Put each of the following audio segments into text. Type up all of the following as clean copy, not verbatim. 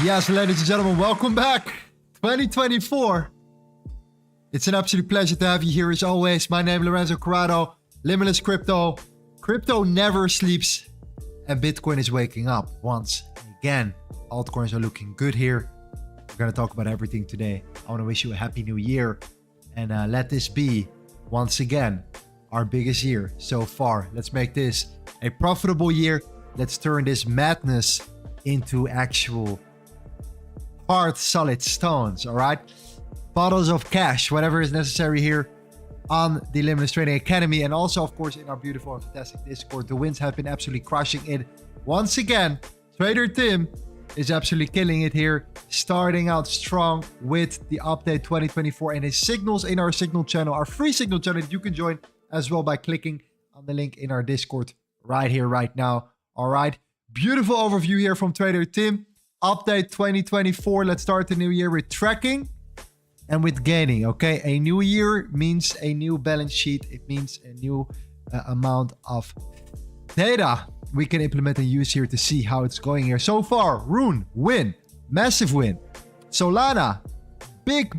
Yes, ladies and gentlemen, welcome back. 2024. It's an absolute pleasure to have you here as always. My name is Lorenzo Corrado, Limitless Crypto. Crypto never sleeps and Bitcoin is waking up once again. Altcoins are looking good here. We're going to talk about everything today. I want to wish you a happy new year and let this be, once again, our biggest year so far. Let's make this a profitable year. Let's turn this madness into actual hard, solid stones, all right? Bottles of cash, whatever is necessary here on the Limitless Trading Academy, and also, of course, in our beautiful and fantastic Discord. The wins have been absolutely crushing it. Once again, Trader Tim is absolutely killing it here, starting out strong with the update 2024 and his signals in our signal channel, our free signal channel that you can join as well by clicking on the link in our Discord right here, right now. All right, beautiful overview here from Trader Tim. Update 2024. Let's start the new year with tracking and with gaining. Okay, a new year means a new balance sheet. It means a new amount of data we can implement and use here to see how it's going here. So far, Rune, win, massive win. Solana, big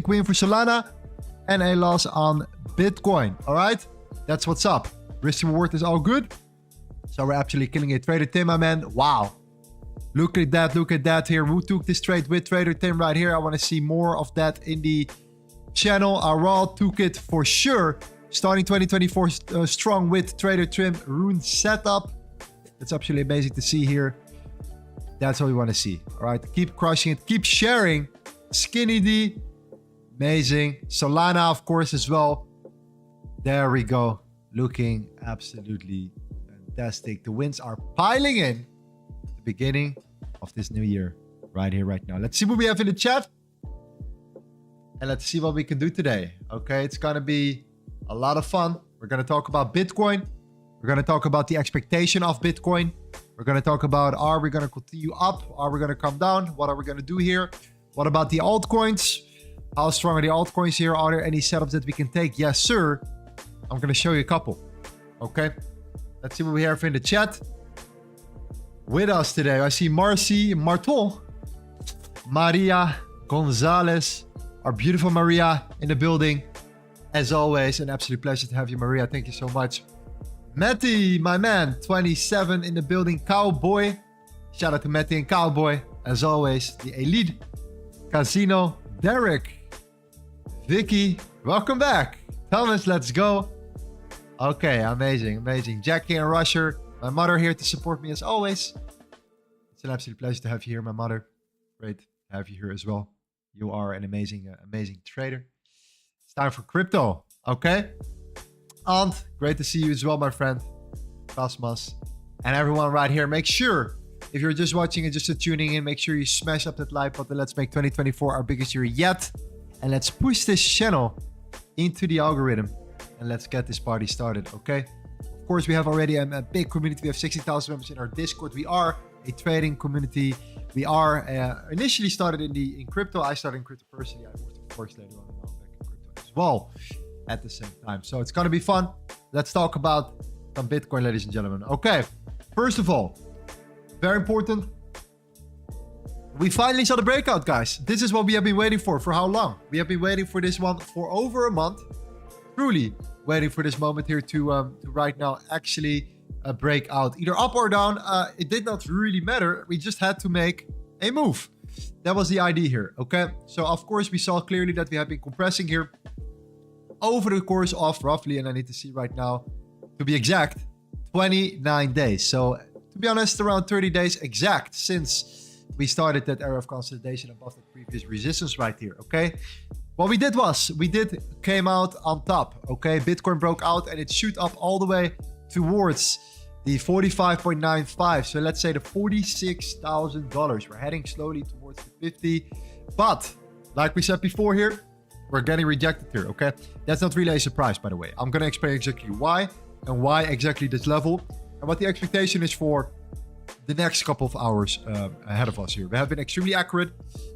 win for Solana, and a loss on Bitcoin. All right, that's what's up. Risk reward is all good. So we're absolutely killing it. Trader Tim, my man. Wow. Look at that here. Who took this trade with Trader Tim right here? I want to see more of that in the channel. Aral took it for sure. Starting 2024 strong with Trader Tim. Rune setup. That's absolutely amazing to see here. That's what we want to see. All right. Keep crushing it. Keep sharing. Skinny D. Amazing. Solana, of course, as well. There we go. Looking absolutely fantastic. The wins are piling in. Beginning of this new year right here, right now. Let's see what we have in the chat and let's see what we can do today. Okay, it's gonna be a lot of fun. We're gonna talk about Bitcoin. We're gonna talk about the expectation of Bitcoin. We're gonna talk about, are we gonna continue up? Are we gonna come down? What are we gonna do here? What about the altcoins? How strong are the altcoins here? Are there any setups that we can take? Yes, sir. I'm gonna show you a couple. Okay, let's see what we have in the chat. With us today, I see Marcy Marton, Maria Gonzalez, our beautiful Maria in the building. As always, an absolute pleasure to have you, Maria. Thank you so much. Matty, my man, 27 in the building. Cowboy, shout out to Matty and Cowboy. As always, the elite. Casino, Derek, Vicky, welcome back. Thomas, let's go. Okay, amazing. Jackie and Rusher. My mother here to support me as always. It's an absolute pleasure to have you here, my mother. Great to have you here as well. You are an amazing trader. It's time for crypto, okay? Aunt, great to see you as well, my friend. Cosmos. And everyone right here, make sure, if you're just watching and just tuning in, make sure you smash up that like button. Let's make 2024 our biggest year yet. And let's push this channel into the algorithm. And let's get this party started, okay? Of course, we have already a big community. We have 60,000 members in our Discord. We are a trading community. We are initially started in crypto. I started in crypto personally. I worked, of course, later on back in crypto as well at the same time. So it's going to be fun. Let's talk about some Bitcoin, ladies and gentlemen. Okay, first of all, very important. We finally saw the breakout, guys. This is what we have been waiting for how long? We have been waiting for this one for over a month. Truly waiting for this moment here to right now actually break out either up or down. It did not really matter. We just had to make a move. That was the idea here. Okay, so of course we saw clearly that we have been compressing here over the course of roughly, and I need to see right now to be exact, 29 days. So to be honest, around 30 days exact since we started that era of consolidation above the previous resistance right here. Okay, what we did was, came out on top, okay? Bitcoin broke out and it shoot up all the way towards the 45.95. So let's say the $46,000. We're heading slowly towards the 50. But like we said before here, we're getting rejected here, okay? That's not really a surprise, by the way. I'm gonna explain exactly why and why exactly this level and what the expectation is for the next couple of hours ahead of us here. We have been extremely accurate.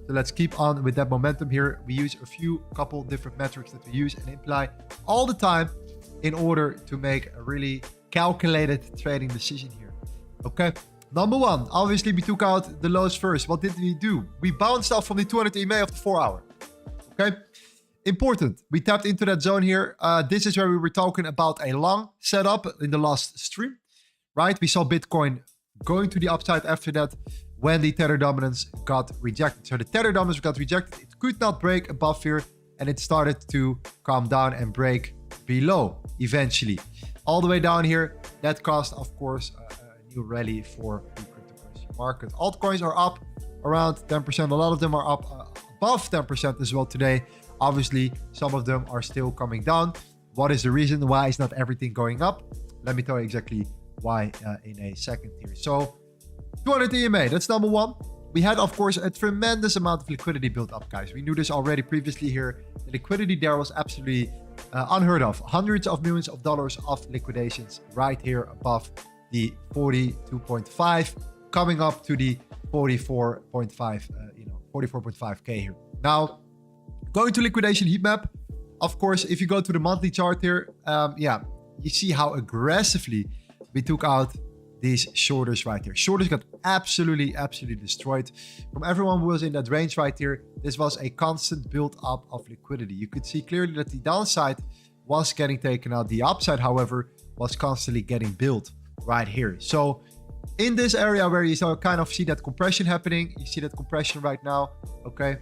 So let's keep on with that momentum here. We use a couple different metrics that we use and apply all the time in order to make a really calculated trading decision here. Okay, Number one, obviously we took out the lows first. What did we do? We bounced off from the 200 EMA of the 4 hour. Okay. Important. We tapped into that zone here. This is where we were talking about a long setup in the last stream, right? We saw Bitcoin going to the upside after that when the Tether dominance got rejected. So the Tether dominance got rejected. It could not break above here and it started to calm down and break below eventually. All the way down here, that caused, of course, a new rally for the cryptocurrency market. Altcoins are up around 10%. A lot of them are up above 10% as well today. Obviously, some of them are still coming down. What is the reason? Why is not everything going up? Let me tell you exactly why in a second here. So 200 EMA, that's number one. We had, of course, a tremendous amount of liquidity built up, guys. We knew this already previously here. The liquidity there was absolutely unheard of. Hundreds of millions of dollars of liquidations right here above the 42.5, coming up to the 44.5, 44.5K here. Now, going to liquidation heat map, of course, if you go to the monthly chart here, you see how aggressively we took out these shorters right here. Shorters got absolutely destroyed. From everyone who was in that range right here, this was a constant build up of liquidity. You could see clearly that the downside was getting taken out. The upside, however, was constantly getting built right here. So in this area where you kind of see that compression happening, you see that compression right now, okay?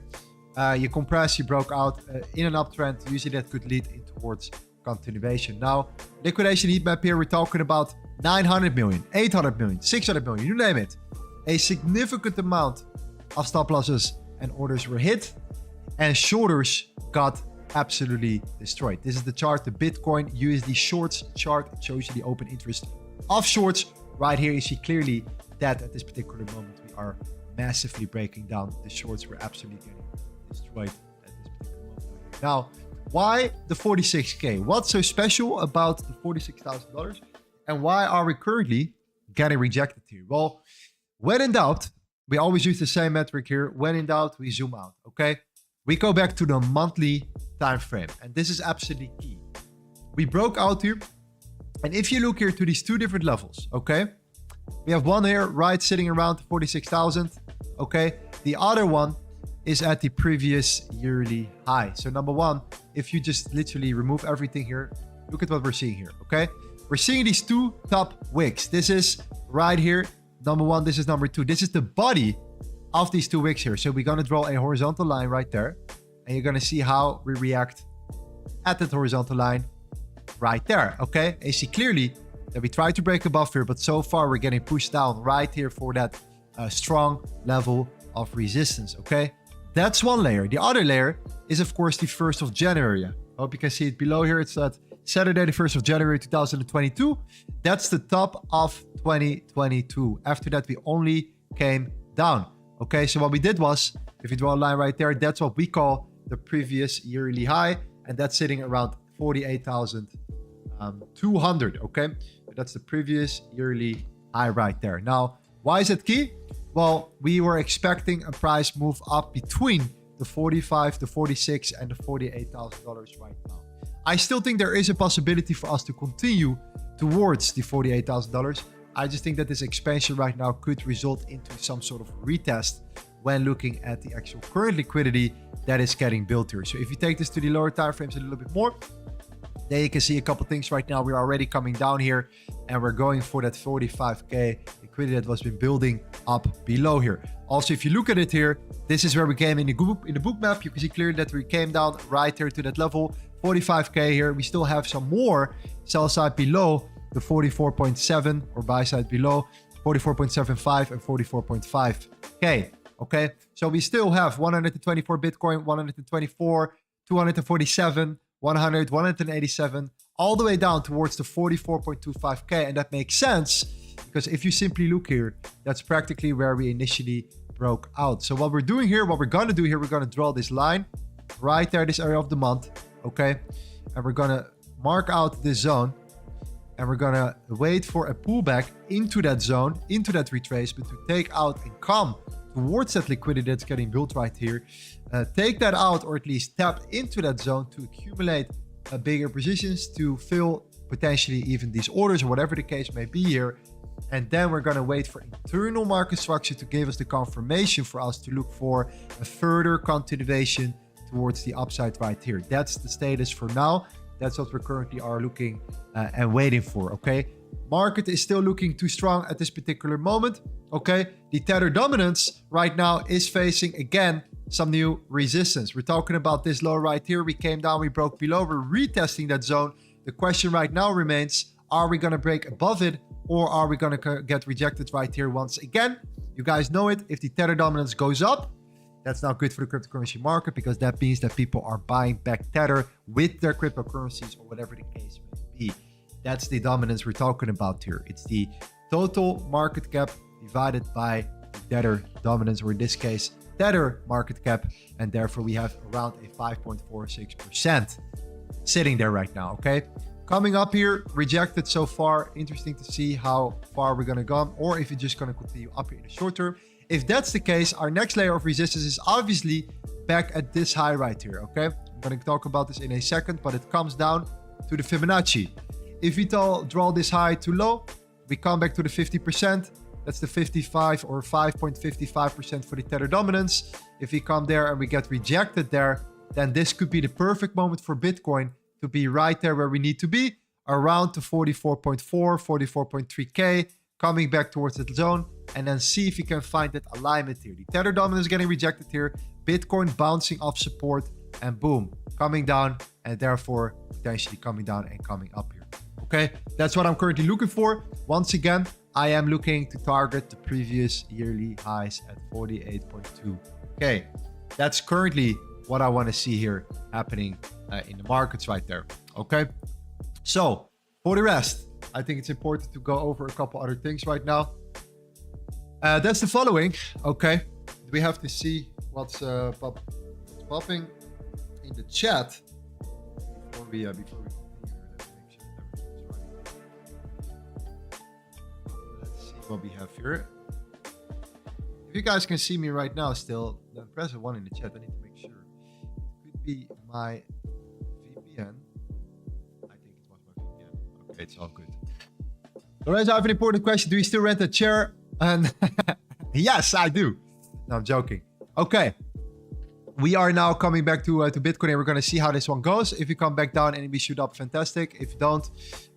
You compress, you broke out in an uptrend. Usually that could lead in towards continuation. Now, liquidation heat map here, we're talking about 900 million, 800 million, 600 million, you name it. A significant amount of stop losses and orders were hit and shorters got absolutely destroyed. This is the chart, the Bitcoin USD shorts chart. It shows you the open interest of shorts. Right here, you see clearly that at this particular moment, we are massively breaking down. The shorts were absolutely getting destroyed at this particular moment. Now, why the 46K? What's so special about the $46,000? And why are we currently getting rejected here? Well, when in doubt, we always use the same metric here. When in doubt, we zoom out, okay? We go back to the monthly time frame, and this is absolutely key. We broke out here, and if you look here to these two different levels, okay? We have one here, right, sitting around 46,000, okay? The other one is at the previous yearly high. So number one, if you just literally remove everything here, look at what we're seeing here, okay? We're seeing these two top wicks. This is right here, number one, this is number two. This is the body of these two wicks here. So we're gonna draw a horizontal line right there, and you're gonna see how we react at that horizontal line right there, okay? And you see clearly that we try to break above here, but so far we're getting pushed down right here for that strong level of resistance, okay? That's one layer. The other layer is, of course, the 1st of January. I hope you can see it below here. It's at Saturday, the 1st of January, 2022. That's the top of 2022. After that, we only came down. Okay, so what we did was, if you draw a line right there, that's what we call the previous yearly high. And that's sitting around 48,200. Okay, that's the previous yearly high right there. Now, why is it key? Well, we were expecting a price move up between the 45, the 46, and the $48,000 right now. I still think there is a possibility for us to continue towards the $48,000. I just think that this expansion right now could result into some sort of retest when looking at the actual current liquidity that is getting built here. So if you take this to the lower time frames a little bit more, there you can see a couple things right now. We're already coming down here and we're going for that 45K liquidity that was been building up below here. Also, if you look at it here, this is where we came in the book map. You can see clearly that we came down right here to that level, 45K here. We still have some more sell side below the 44.7 or buy side below 44.75 and 44.5K. Okay, so we still have 124 Bitcoin, 124, 247, 100, 187, all the way down towards the 44.25K. And that makes sense because if you simply look here, that's practically where we initially broke out. So what we're doing here, what we're gonna do here, we're gonna draw this line right there, this area of the month, okay? And we're gonna mark out this zone and we're gonna wait for a pullback into that zone, into that retracement to take out and come towards that liquidity that's getting built right here. Take that out, or at least tap into that zone to accumulate bigger positions to fill potentially even these orders or whatever the case may be here. And then we're going to wait for internal market structure to give us the confirmation for us to look for a further continuation towards the upside right here. That's the status for now. That's what we currently are looking and waiting for, okay? Market is still looking too strong at this particular moment, okay? The Tether dominance right now is facing, again, some new resistance. We're talking about this low right here. We came down, we broke below, we're retesting that zone. The question right now remains, are we going to break above it, or are we going to get rejected right here once again? You guys know it. If the Tether dominance goes up, that's not good for the cryptocurrency market, because that means that people are buying back Tether with their cryptocurrencies or whatever the case may be. That's the dominance we're talking about here. It's the total market cap divided by Tether dominance, or in this case, Tether market cap. And therefore we have around a 5.46% sitting there right now, okay? Coming up here, rejected so far. Interesting to see how far we're going to go, or if it's just going to continue up here in the short term. If that's the case, our next layer of resistance is obviously back at this high right here, okay? I'm going to talk about this in a second, but it comes down to the Fibonacci. If we draw this high too low, we come back to the 50%. That's the 55 or 5.55% for the Tether dominance. If we come there and we get rejected there, then this could be the perfect moment for Bitcoin to be right there where we need to be, around to 44.4, 44.3K, coming back towards that zone, and then see if you can find that alignment here. The Tether dominance is getting rejected here, Bitcoin bouncing off support, and boom, coming down, and therefore potentially coming down and coming up here. Okay, that's what I'm currently looking for. Once again, I am looking to target the previous yearly highs at 48.2. Okay, that's currently what I want to see here happening in the markets right there. Okay, so for the rest, I think it's important to go over a couple other things right now. That's the following. Okay, we have to see what's popping in the chat before we continue. Let's see what we have here. If you guys can see me right now still, then press 1 in the chat. I need to make sure. It could be my VPN. I think it was my VPN. Okay, it's all good. Lorenzo, I have an important question. Do you still rent a chair? And yes, I do. No, I'm joking. Okay. We are now coming back to Bitcoin, and we're going to see how this one goes. If you come back down and we shoot up, fantastic. If you don't,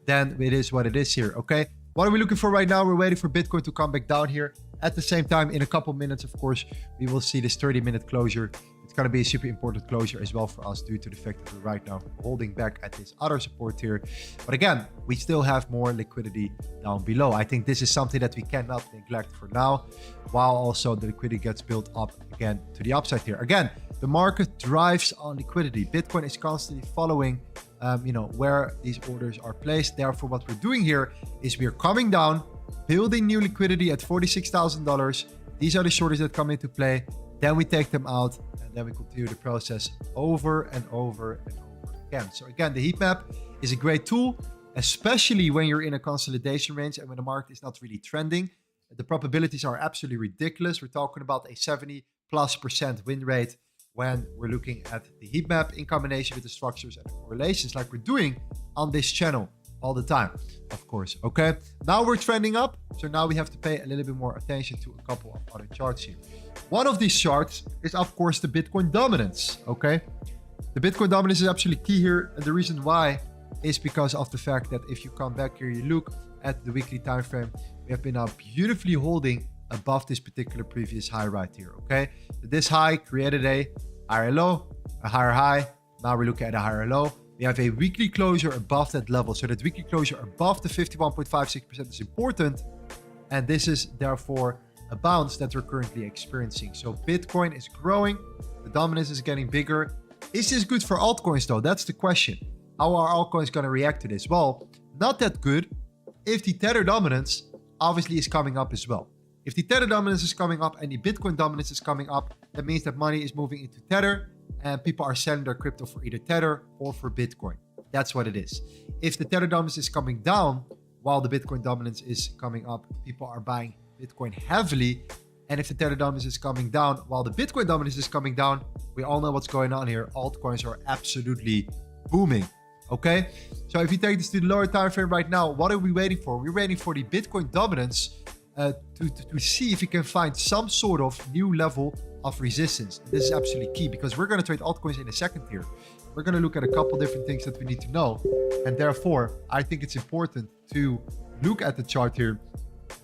then it is what it is here. Okay. What are we looking for right now? We're waiting for Bitcoin to come back down here. At the same time, in a couple minutes, of course, we will see this 30-minute closure. It's going to be a super important closure as well for us, due to the fact that we're right now holding back at this other support here. But again, we still have more liquidity down below. I think this is something that we cannot neglect for now, while also the liquidity gets built up again to the upside here. Again, the market drives on liquidity. Bitcoin is constantly following where these orders are placed. Therefore, what we're doing here is we're coming down, building new liquidity at $46,000. These are the shorties that come into play. Then we take them out, and then we continue the process over and over and over again. So again, the heat map is a great tool, especially when you're in a consolidation range and when the market is not really trending. The probabilities are absolutely ridiculous. We're talking about a 70+% win rate when we're looking at the heat map in combination with the structures and the correlations, like we're doing on this channel all the time, of course. Okay, now we're trending up, so now we have to pay a little bit more attention to a couple of other charts here. One of these charts is, of course, the Bitcoin dominance. Okay, the Bitcoin dominance is absolutely key here, and the reason why is because of the fact that if you come back here, you look at the weekly time frame, we have been now beautifully holding above this particular previous high right here. Okay, this high created a higher low, a higher high. Now we're looking at a higher low. We have a weekly closure above that level. So that weekly closure above the 51.56% is important. And this is therefore a bounce that we're currently experiencing. So Bitcoin is growing. The dominance is getting bigger. Is this good for altcoins though? That's the question. How are altcoins going to react to this? Well, not that good if the Tether dominance obviously is coming up as well. If the Tether dominance is coming up and the Bitcoin dominance is coming up, that means that money is moving into Tether and people are selling their crypto for either Tether or for Bitcoin. That's what it is. If the Tether dominance is coming down while the Bitcoin dominance is coming up, people are buying Bitcoin heavily. And if the Tether dominance is coming down while the Bitcoin dominance is coming down, we all know what's going on here. Altcoins are absolutely booming. Okay, so if you take this to the lower time frame right now, what are we waiting for? We're waiting for the Bitcoin dominance to see if we can find some sort of new level of resistance. This is absolutely key because we're going to trade altcoins in a second here. We're going to look at a couple different things that we need to know. And therefore, I think it's important to look at the chart here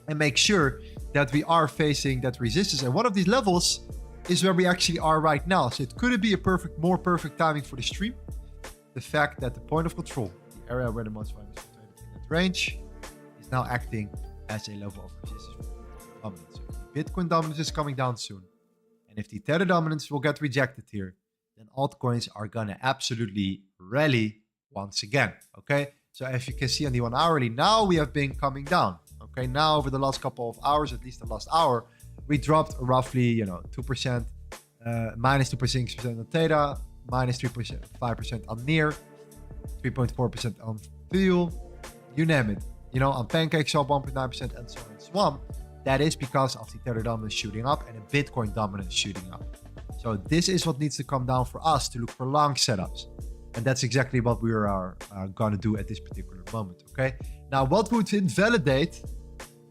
and make sure that we are facing that resistance. And one of these levels is where we actually are right now. So it could be a more perfect timing for the stream. The fact that the point of control, the area where the most famous traded in that range, is now acting as a level of resistance for dominance. So if the Bitcoin dominance is coming down soon, and if the Tether dominance will get rejected here, then altcoins are gonna absolutely rally once again. Okay, so as you can see on the 1 hourly, now we have been coming down. Okay, now over the last couple of hours, at least the last hour, we dropped roughly 2%, minus 2.6% on Theta, minus 3.5% on NEAR, 3.4% on Fuel, you name it. On PancakeSwap 1.9% and so on and so on. That is because of the Tether dominance shooting up and the Bitcoin dominance shooting up. So this is what needs to come down for us to look for long setups. And that's exactly what we are going to do at this particular moment. Okay. Now, what would invalidate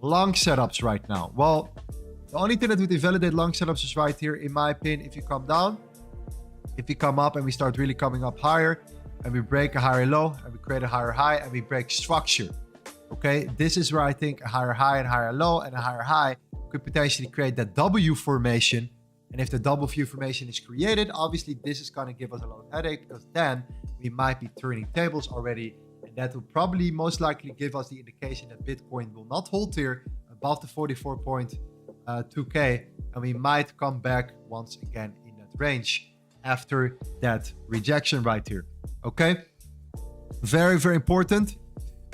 long setups right now? Well, the only thing that would invalidate long setups is right here, in my opinion, if you come down. If we come up and we start really coming up higher and we break a higher low and we create a higher high and we break structure. Okay, this is where I think a higher high and higher low and a higher high could potentially create that W formation. And if the W formation is created, obviously this is going to give us a lot of headache because then we might be turning tables already. And that will probably most likely give us the indication that Bitcoin will not hold here above the 44.2K. And we might come back once again in that range after that rejection right here. Okay, very, very important.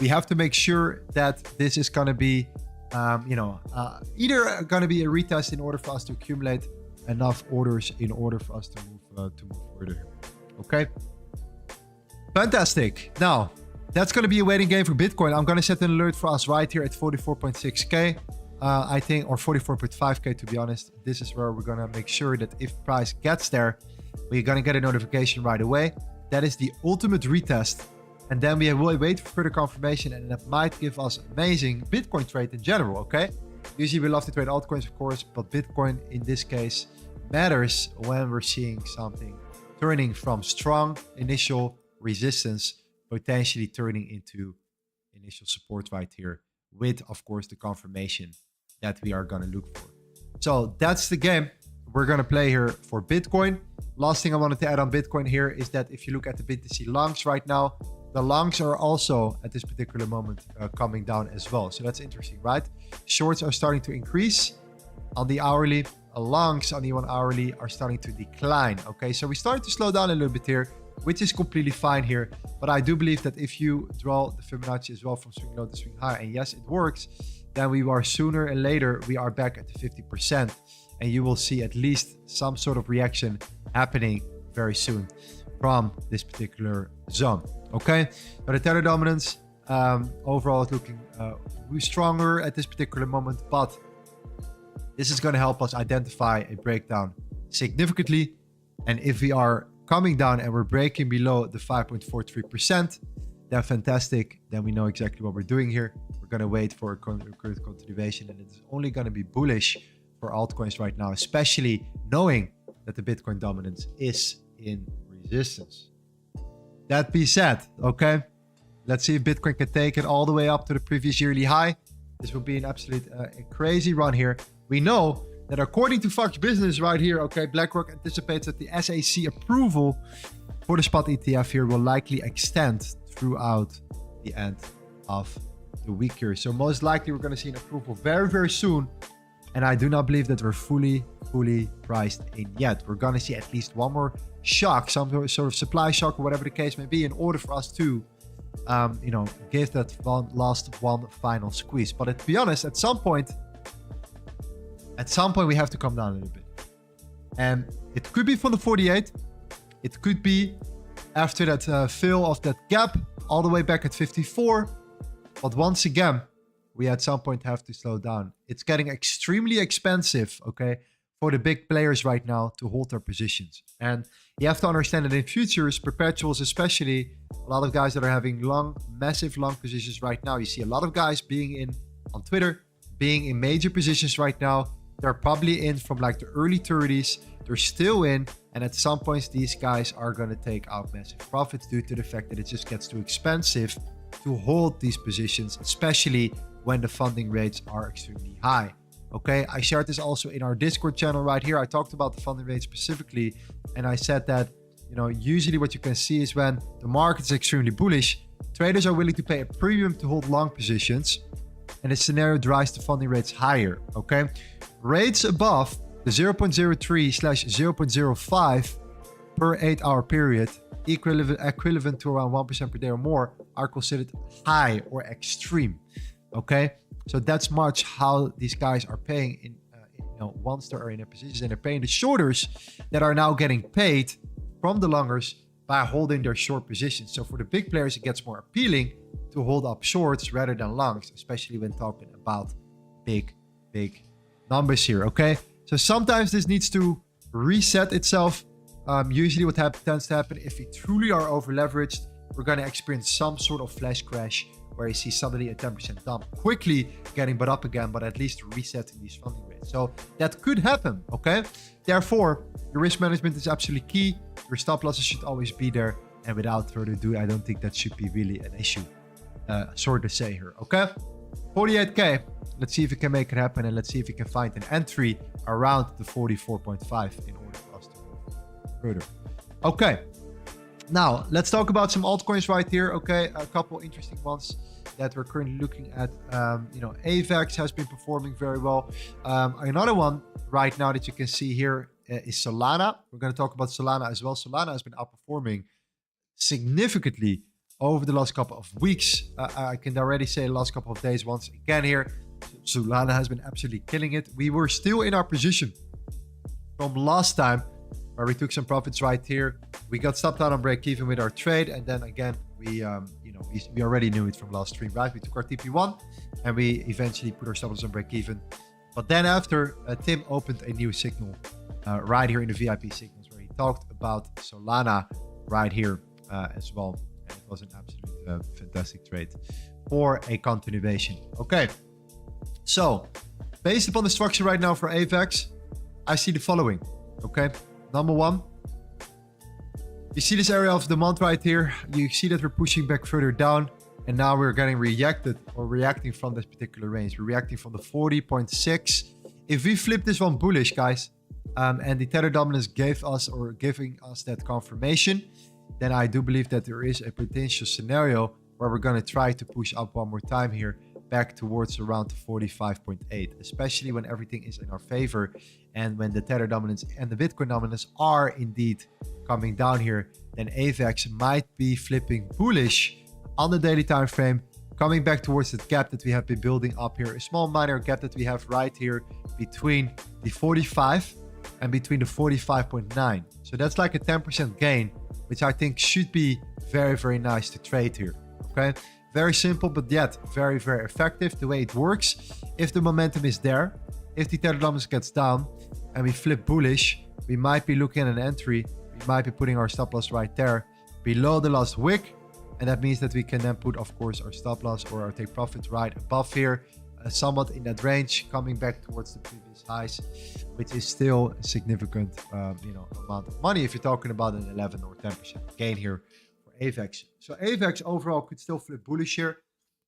We have to make sure that this is going to be either going to be a retest in order for us to accumulate enough orders in order for us to move further. Okay, fantastic. Now that's going to be a waiting game for Bitcoin. I'm going to set an alert for us right here at 44.6K. I think, or 44.5K to be honest. This is where we're going to make sure that if price gets there, we're going to get a notification right away. That is the ultimate retest. And then we will wait for further confirmation, and that might give us amazing Bitcoin trade in general, okay? Usually we love to trade altcoins, of course, but Bitcoin in this case matters when we're seeing something turning from strong initial resistance, potentially turning into initial support right here with, of course, the confirmation that we are going to look for. So that's the game we're going to play here for Bitcoin. Last thing I wanted to add on Bitcoin here is that if you look at the BTC longs right now, the longs are also at this particular moment coming down as well. So that's interesting, right? Shorts are starting to increase on the hourly. Longs on the 1 hourly are starting to decline. Okay, so we started to slow down a little bit here, which is completely fine here. But I do believe that if you draw the Fibonacci as well from swing low to swing high, and yes, it works, then we are sooner and later, we are back at the 50%. And you will see at least some sort of reaction happening very soon from this particular zone. Okay, but the Tether dominance overall is looking stronger at this particular moment, but this is going to help us identify a breakdown significantly. And if we are coming down and we're breaking below the 5.43%, then fantastic. Then we know exactly what we're doing here. We're going to wait for a current continuation, and it's only going to be bullish for altcoins right now, especially knowing that the Bitcoin dominance is in resistance. That being said, okay, let's see if Bitcoin can take it all the way up to the previous yearly high. This will be an absolute crazy run here. We know that according to Fox Business right here, okay, BlackRock anticipates that the SEC approval for the spot ETF here will likely extend throughout the end of the week here. So most likely we're going to see an approval very, very soon. And I do not believe that we're fully priced in yet. We're going to see at least one more shock, some sort of supply shock or whatever the case may be, in order for us to, give that one final squeeze. But to be honest, at some point we have to come down a little bit. And it could be from the 48. It could be after that fill of that gap all the way back at 54. But once again, we at some point have to slow down. It's getting extremely expensive, okay, for the big players right now to hold their positions. And You have to understand that in futures, perpetuals especially, a lot of guys that are having long, massive long positions right now. You see a lot of guys being in on Twitter, being in major positions right now. They're probably in from like the early 30s. They're still in. And at some points, these guys are going to take out massive profits due to the fact that it just gets too expensive to hold these positions, especially when the funding rates are extremely high. Okay, I shared this also in our Discord channel right here. I talked about the funding rate specifically, and I said that, you know, usually what you can see is when the market is extremely bullish, traders are willing to pay a premium to hold long positions, and the scenario drives the funding rates higher. Okay, rates above the 0.03/0.05 per 8-hour period, equivalent to around 1% per day or more, are considered high or extreme. Okay, so that's much how these guys are paying in, you know, once they are in their positions, and they're paying the shorters that are now getting paid from the longers by holding their short positions. So for the big players, it gets more appealing to hold up shorts rather than longs, especially when talking about big numbers here. Okay, so sometimes this needs to reset itself. Usually what tends to happen, if we truly are over leveraged, we're going to experience some sort of flash crash where you see suddenly a 10% dump, quickly getting bought up again, but at least resetting these funding rates. So that could happen, okay? Therefore, your risk management is absolutely key. Your stop losses should always be there. And without further ado, I don't think that should be really an issue. Sorry to say here, okay? 48K. Let's see if we can make it happen, and let's see if we can find an entry around the 44.5 in order for us to move further. Okay. Now, let's talk about some altcoins right here. Okay, a couple interesting ones that we're currently looking at. You know, AVAX has been performing very well. Another one right now that you can see here is Solana. We're going to talk about Solana as well. Solana has been outperforming significantly over the last couple of weeks. I can already say the last couple of days once again here. Solana has been absolutely killing it. We were still in our position from last time, where we took some profits right here. We got stopped out on break even with our trade, and then again we already knew it from last stream, right? We took our TP1 and we eventually put our stop loss on break even. But then after, Tim opened a new signal right here in the VIP signals, where he talked about Solana right here as well. And it was an absolute fantastic trade for a continuation. Okay, so based upon the structure right now for AVAX, I see the following. Okay. Number one, you see this area of the month right here. You see that we're pushing back further down, and now we're getting reacting from this particular range. We're reacting from the 40.6. If we flip this one bullish, guys, and the tether dominance giving us that confirmation, then I do believe that there is a potential scenario where we're going to try to push up one more time here, back towards around the 45.8, especially when everything is in our favor and when the tether dominance and the Bitcoin dominance are indeed coming down here. Then AVAX might be flipping bullish on the daily time frame, coming back towards that gap that we have been building up here, a small minor gap that we have right here between the 45 and between the 45.9. So that's like a 10% gain, which I think should be very, very nice to trade here. Okay, very simple, but yet very, very effective. The way it works, if the momentum is there, if the tether dominance gets down and we flip bullish, we might be looking at an entry. We might be putting our stop loss right there below the last wick, and that means that we can then put, of course, our stop loss or our take profit right above here, somewhat in that range, coming back towards the previous highs, which is still a significant amount of money if you're talking about an 11 or 10% gain here for AVAX. So AVAX overall could still flip bullish here,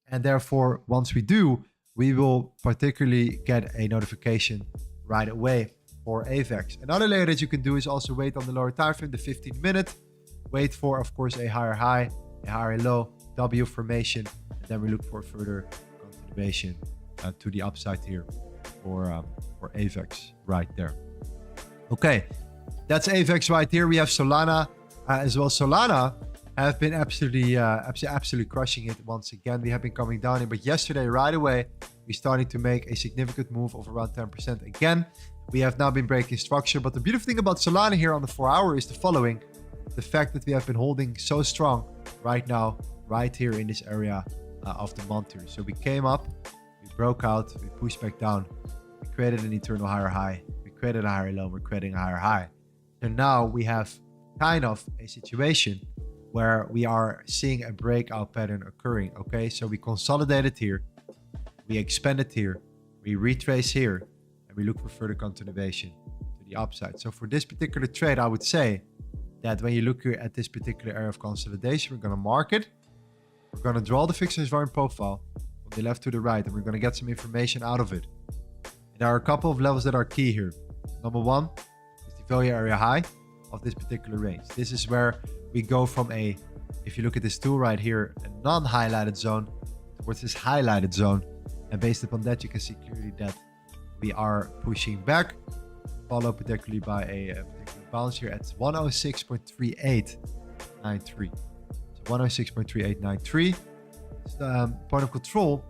and therefore once we do, we will particularly get a notification right away for AVAX. Another layer that you can do is also wait on the lower time frame, the 15-minute, wait for, of course, a higher high, a higher low, W formation, and then we look for further continuation to the upside here for AVAX right there. Okay, that's AVAX right here. We have Solana as well. Solana have been absolutely crushing it once again. We have been coming down in, but yesterday right away we started to make a significant move of around 10% again. We have now been breaking structure, but the beautiful thing about Solana here on the 4-hour is the following: the fact that we have been holding so strong right now, right here in this area of the month here. So we came up, we broke out, we pushed back down, we created an eternal higher high, we created a higher low, we're creating a higher high. And now we have kind of a situation where we are seeing a breakout pattern occurring. Okay, so we consolidated here, we expanded here, we retrace here, and we look for further continuation to the upside. So for this particular trade, I would say that when you look here at this particular area of consolidation, we're going to mark it. We're going to draw the fixed size volume profile from the left to the right, and we're going to get some information out of it. And there are a couple of levels that are key here. Number one is the value area high of this particular range. This is where we go from a, if you look at this tool right here, a non-highlighted zone towards this highlighted zone. And based upon that, you can see clearly that we are pushing back, followed particularly by a particular bounce here at 106.3893. So 106.3893. Point of control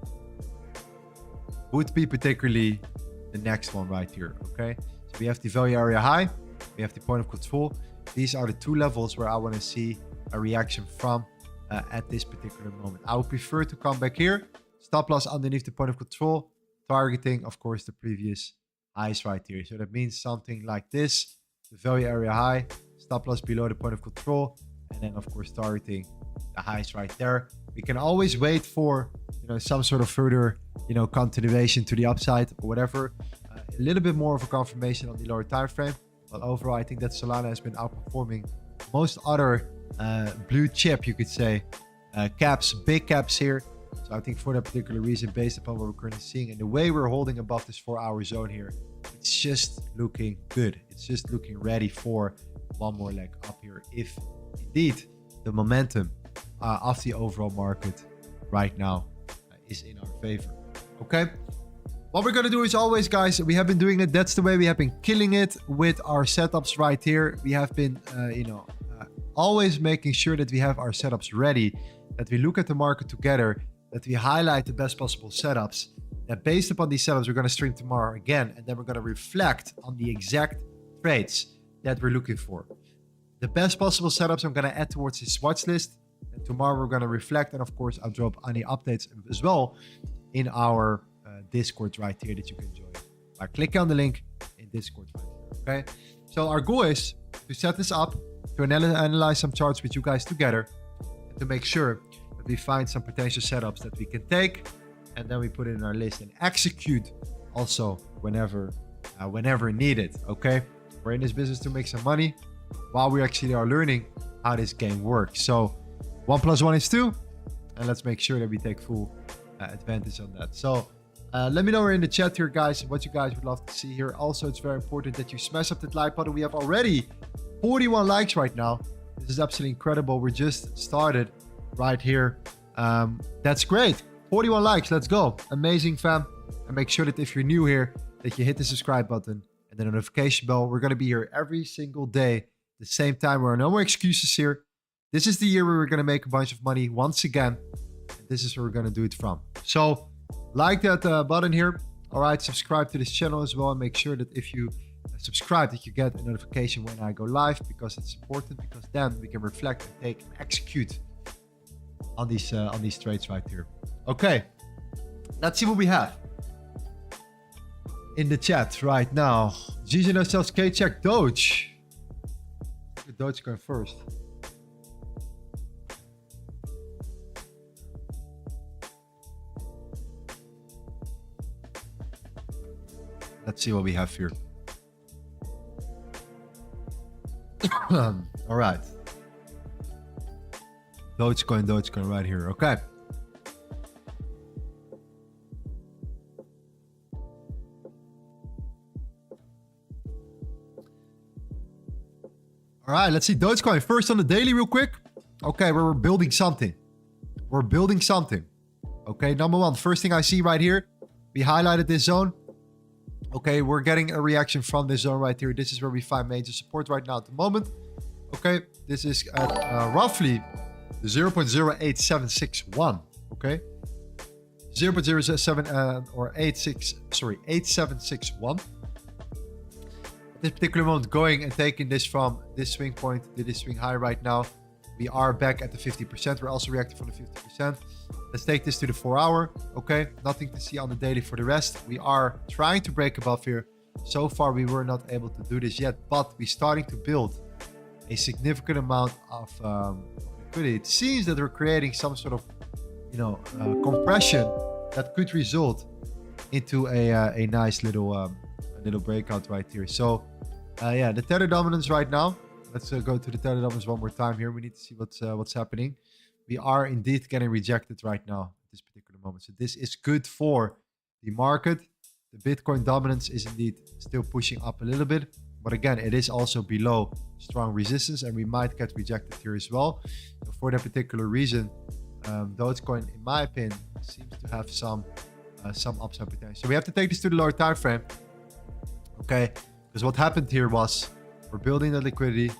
would be particularly the next one right here. Okay, so we have the value area high, we have the point of control. These are the two levels where I want to see a reaction from at this particular moment. I would prefer to come back here, stop loss underneath the point of control, targeting, of course, the previous highs right here. So that means something like this, the value area high, stop loss below the point of control, and then, of course, targeting the highs right there. We can always wait for, some sort of further, continuation to the upside or whatever. A little bit more of a confirmation on the lower time frame. But overall, I think that Solana has been outperforming most other blue chip, you could say, caps, big caps here. So I think for that particular reason, based upon what we're currently seeing and the way we're holding above this 4-hour zone here, it's just looking good. It's just looking ready for one more leg up here, if indeed the momentum of the overall market right now is in our favor. Okay. What we're going to do is always, guys, we have been doing it. That's the way we have been killing it with our setups right here. We have been, always making sure that we have our setups ready, that we look at the market together, that we highlight the best possible setups, that based upon these setups, we're going to stream tomorrow again, and then we're going to reflect on the exact trades that we're looking for. The best possible setups I'm going to add towards this watch list, and tomorrow we're going to reflect, and of course, I'll drop any updates as well in our Discord right here that you can join by clicking on the link in Discord right here. Okay, so our goal is to set this up, to analyze some charts with you guys together, and to make sure that we find some potential setups that we can take, and then we put it in our list and execute also whenever needed. Okay, we're in this business to make some money while we actually are learning how this game works. So 1 + 1 is 2, and let's make sure that we take full advantage on that. So let me know in the chat here, guys, what you guys would love to see here. Also, it's very important that you smash up that like button. We have already 41 likes right now. This is absolutely incredible. We just started right here. That's great. 41 likes. Let's go. Amazing, fam. And make sure that if you're new here, that you hit the subscribe button and the notification bell. We're going to be here every single day, the same time. There are no more excuses here. This is the year where we're going to make a bunch of money once again. And this is where we're going to do it from. So like that button here. All right, subscribe to this channel as well, and make sure that if you subscribe that you get a notification when I go live, because it's important, because then we can reflect and take and execute on these trades right here. Okay, let's see what we have in the chat right now. GG no sells K-check Doge. Look at Dogecoin first. Let's see what we have here. All right. Dogecoin right here. Okay. All right, let's see Dogecoin first on the daily real quick. Okay, we're building something. We're building something. Okay, number one, first thing I see right here, we highlighted this zone. Okay, we're getting a reaction from this zone right here. This is where we find major support right now at the moment. Okay, this is at roughly 0.08761. Okay, 0.07 or 8761. At this particular moment, going and taking this from this swing point to this swing high right now. We are back at the 50%. We're also reacting from the 50%. Let's take this to the 4-hour. Okay, nothing to see on the daily for the rest. We are trying to break above here. So far, we were not able to do this yet, but we're starting to build a significant amount of liquidity. It seems that we're creating some sort of, compression that could result into a nice little breakout right here. So yeah, the tether dominance right now. Let's go to the tether dominance one more time here. We need to see what's happening. We are indeed getting rejected right now at this particular moment. So this is good for the market. The Bitcoin dominance is indeed still pushing up a little bit. But again, it is also below strong resistance, and we might get rejected here as well. So for that particular reason, Dogecoin, in my opinion, seems to have some upside potential. So we have to take this to the lower time frame. Okay, because what happened here was we're building the liquidity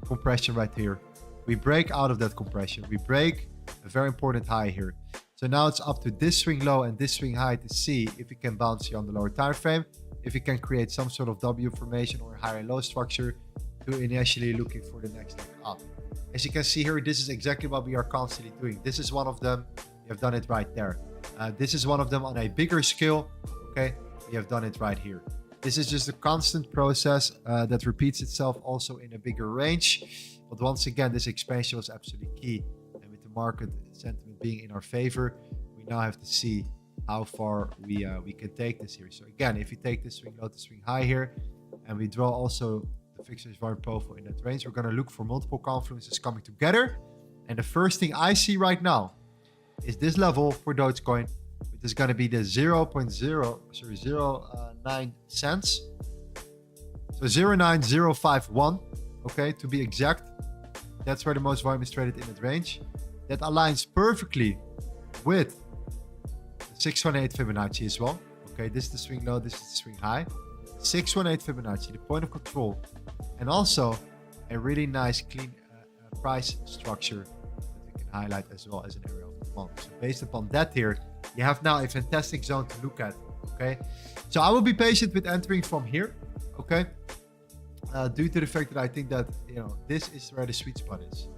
compression right here. We break out of that compression. We break a very important high here. So now it's up to this swing low and this swing high to see if we can bounce here on the lower time frame, if we can create some sort of W formation or high and low structure to initially looking for the next leg up. As you can see here, this is exactly what we are constantly doing. This is one of them. We have done it right there. This is one of them on a bigger scale. Okay, we have done it right here. This is just a constant process that repeats itself also in a bigger range. But once again, this expansion was absolutely key. And with the market sentiment being in our favor, we now have to see how far we can take this here. So again, if you take this swing low to swing high here, and we draw also the fixed volume profile in that range, we're going to look for multiple confluences coming together. And the first thing I see right now is this level for Dogecoin, which is going to be the 0.09 cents. So 0.9051, okay, to be exact. That's where the most volume is traded in that range. That aligns perfectly with 618 Fibonacci as well. Okay, this is the swing low, this is the swing high. 618 Fibonacci, the point of control, and also a really nice clean price structure that we can highlight as well as an area of the Bonk. So based upon that here, you have now a fantastic zone to look at. Okay, so I will be patient with entering from here. Okay, due to the fact that I think that this is where the sweet spot is.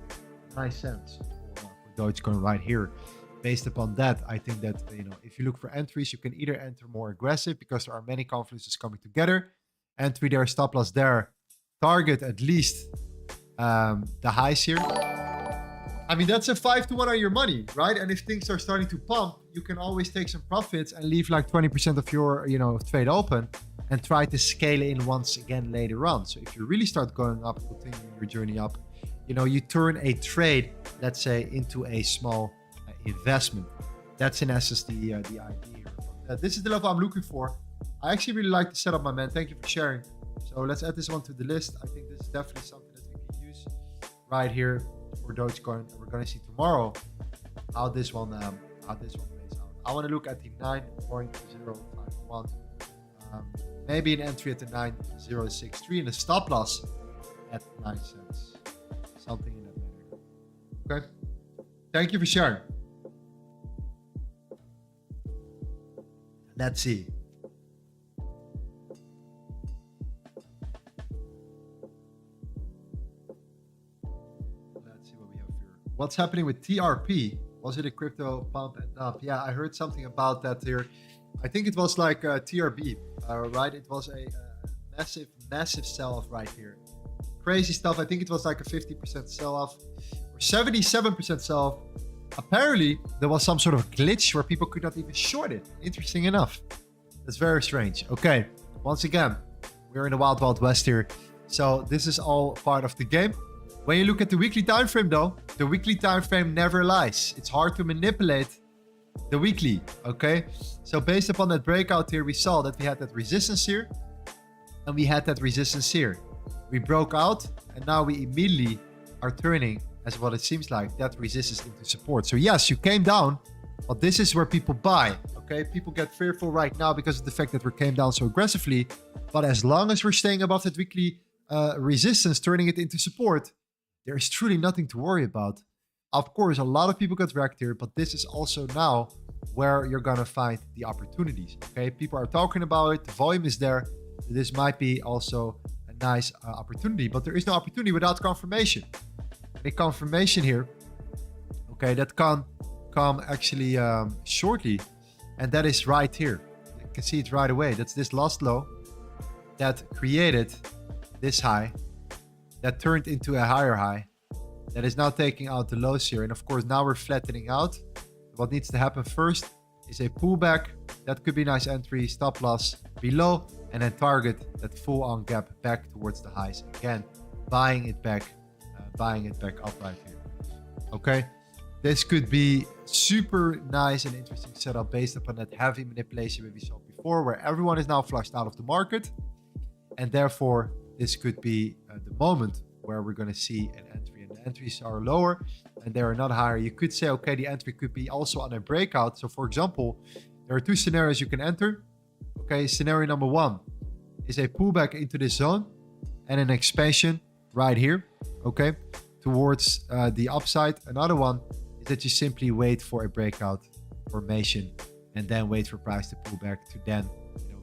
9 cents for Dogecoin right here. Based upon that, I think that if you look for entries, you can either enter more aggressive because there are many confluences coming together. Entry there, stop loss there, target at least the highs here. I mean, that's a 5-to-1 on your money, right? And if things are starting to pump, you can always take some profits and leave like 20% of your trade open and try to scale in once again later on. So if you really start going up, continuing your journey up, you turn a trade, let's say, into a small investment. That's in essence the idea here. This is the level I'm looking for. I actually really like the setup, my man. Thank you for sharing. So let's add this one to the list. I think this is definitely something that we can use right here for Dogecoin. And we're going to see tomorrow how this one plays out. I want to look at the 9.051. Maybe an entry at the 9.063 and a stop loss at 9 cents. Something in that manner. Okay. Thank you for sharing. Let's see. Let's see what we have here. What's happening with TRP? Was it a crypto pump and dump? Yeah, I heard something about that here. I think it was like TRB, right? It was a massive sell-off right here. Crazy stuff. I think it was like a 50% sell-off or 77% sell-off. Apparently, there was some sort of glitch where people could not even short it. Interesting enough. That's very strange. Okay, once again, we're in the wild, wild west here. So this is all part of the game. When you look at the weekly time frame though, the weekly time frame never lies. It's hard to manipulate the weekly, okay? So based upon that breakout here, we saw that we had that resistance here and we had that resistance here. We broke out and now we immediately are turning, as what it seems like, that resistance into support. So yes, you came down, but this is where people buy, okay? People get fearful right now because of the fact that we came down so aggressively. But as long as we're staying above that weekly resistance, turning it into support, there is truly nothing to worry about. Of course, a lot of people got wrecked here, but this is also now where you're gonna find the opportunities, okay? People are talking about it, the volume is there. This might be also a nice opportunity, but there is no opportunity without confirmation. A confirmation here, okay, that can come actually shortly, and that is right here. You can see it right away. That's this last low that created this high that turned into a higher high that is now taking out the lows here. And of course, now we're flattening out. What needs to happen first is a pullback. That could be a nice entry, stop loss below, and then target that full on gap back towards the highs again, buying it back up right here. Okay, this could be super nice and interesting setup based upon that heavy manipulation that we saw before, where everyone is now flushed out of the market, and therefore this could be the moment where we're going to see an entry, and the entries are lower and they are not higher. You could say, okay, the entry could be also on a breakout. So for example, there are two scenarios you can enter. Okay, scenario number one is a pullback into this zone and an expansion right here, okay, towards the upside. Another one is that you simply wait for a breakout formation and then wait for price to pull back to then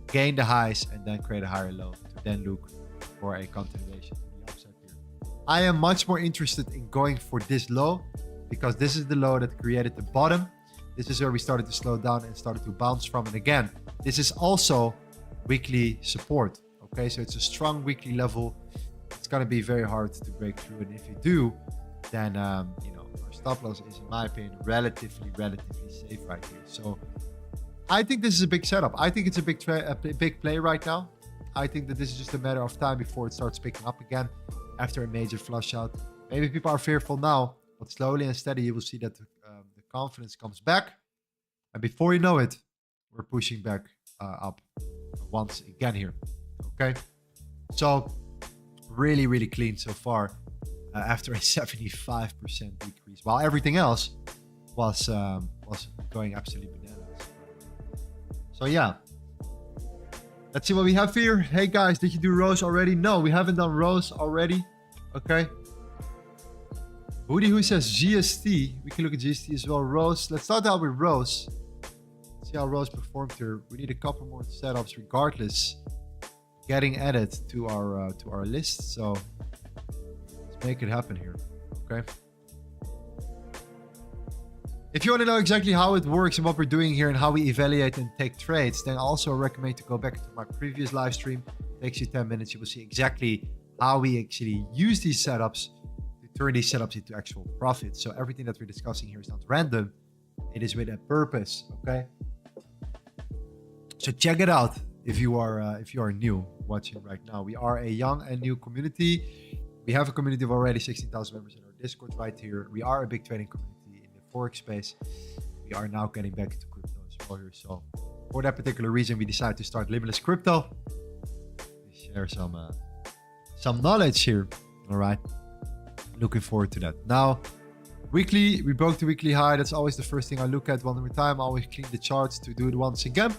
gain the highs and then create a higher low to then look for a continuation to the upside here. I am much more interested in going for this low because this is the low that created the bottom. This is where we started to slow down and started to bounce from. And again, this is also weekly support. Okay, so it's a strong weekly level. It's going to be very hard to break through. And if you do, then, our stop loss is, in my opinion, relatively safe right here. So I think this is a big setup. I think it's a big play right now. I think that this is just a matter of time before it starts picking up again after a major flush out. Maybe people are fearful now, but slowly and steady, you will see that the confidence comes back. And before you know it, we're pushing back up once again here. Okay. So really clean so far after a 75% decrease, while everything else was going absolutely bananas. So yeah. Let's see what we have here. Hey guys, did you do Rose already? No, we haven't done Rose already. Okay. Woody who says GST. We can look at GST as well. Rose. Let's start out with Rose. Let's see how Rose performed here. We need a couple more setups regardless. Getting added to our list. So let's make it happen here. Okay. If you want to know exactly how it works and what we're doing here and how we evaluate and take trades, then I also recommend to go back to my previous live stream. It takes you 10 minutes. You will see exactly how we actually use these setups to turn these setups into actual profits. So everything that we're discussing here is not random. It is with a purpose. Okay. So check it out if you are new watching right now. We are a young and new community. We have a community of already 16,000 members in our Discord right here. We are a big trading community. Forex space. We are now getting back into crypto as well here. So for that particular reason, we decided to start Limitless Crypto. We share some knowledge here. All right. Looking forward to that. Now, weekly, we broke the weekly high. That's always the first thing I look at one more time. I always clean the charts to do it once again.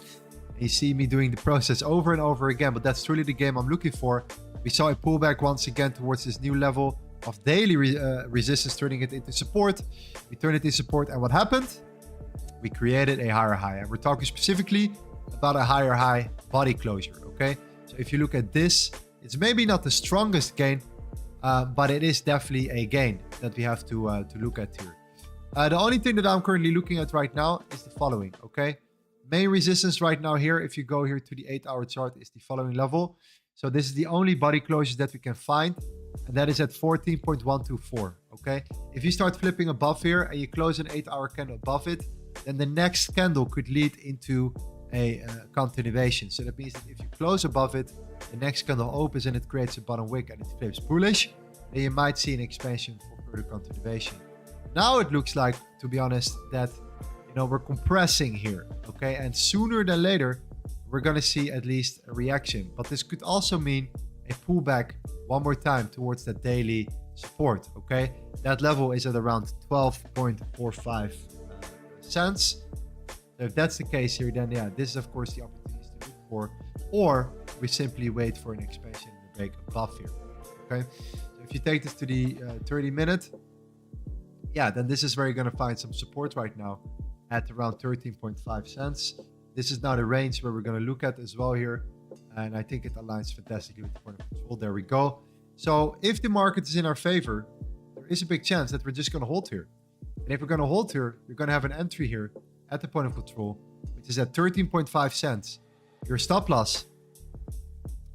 And you see me doing the process over and over again, but that's truly the game I'm looking for. We saw a pullback once again towards this new level of daily resistance, turning it into support. We turned it into support, and what happened? We created a higher high, and we're talking specifically about a higher high body closure. Okay, so if you look at this, it's maybe not the strongest gain, but it is definitely a gain that we have to look at here. The only thing that I'm currently looking at right now is the following. Okay, main resistance right now here, if you go here to the 8-hour chart, is the following level. So this is the only body closures that we can find, and that is at 14.124. Okay, if you start flipping above here and you close an 8-hour candle above it, then the next candle could lead into a continuation. So that means that if you close above it, the next candle opens and it creates a bottom wick and it flips bullish, then you might see an expansion for further continuation. Now it looks like, to be honest, that we're compressing here. Okay, and sooner than later we're going to see at least a reaction, but this could also mean a pullback one more time towards that daily support. Okay, that level is at around 12.45 cents. So if that's the case here, then yeah, this is of course the opportunities to look for, or we simply wait for an expansion and a break above here. Okay, so if you take this to the 30-minute, yeah, then this is where you're going to find some support right now at around 13.5 cents. This is now the range where we're going to look at as well here. And I think it aligns fantastically with the point of control. There we go. So if the market is in our favor, there is a big chance that we're just going to hold here. And if we're going to hold here, you're going to have an entry here at the point of control, which is at 13.5 cents. Your stop loss,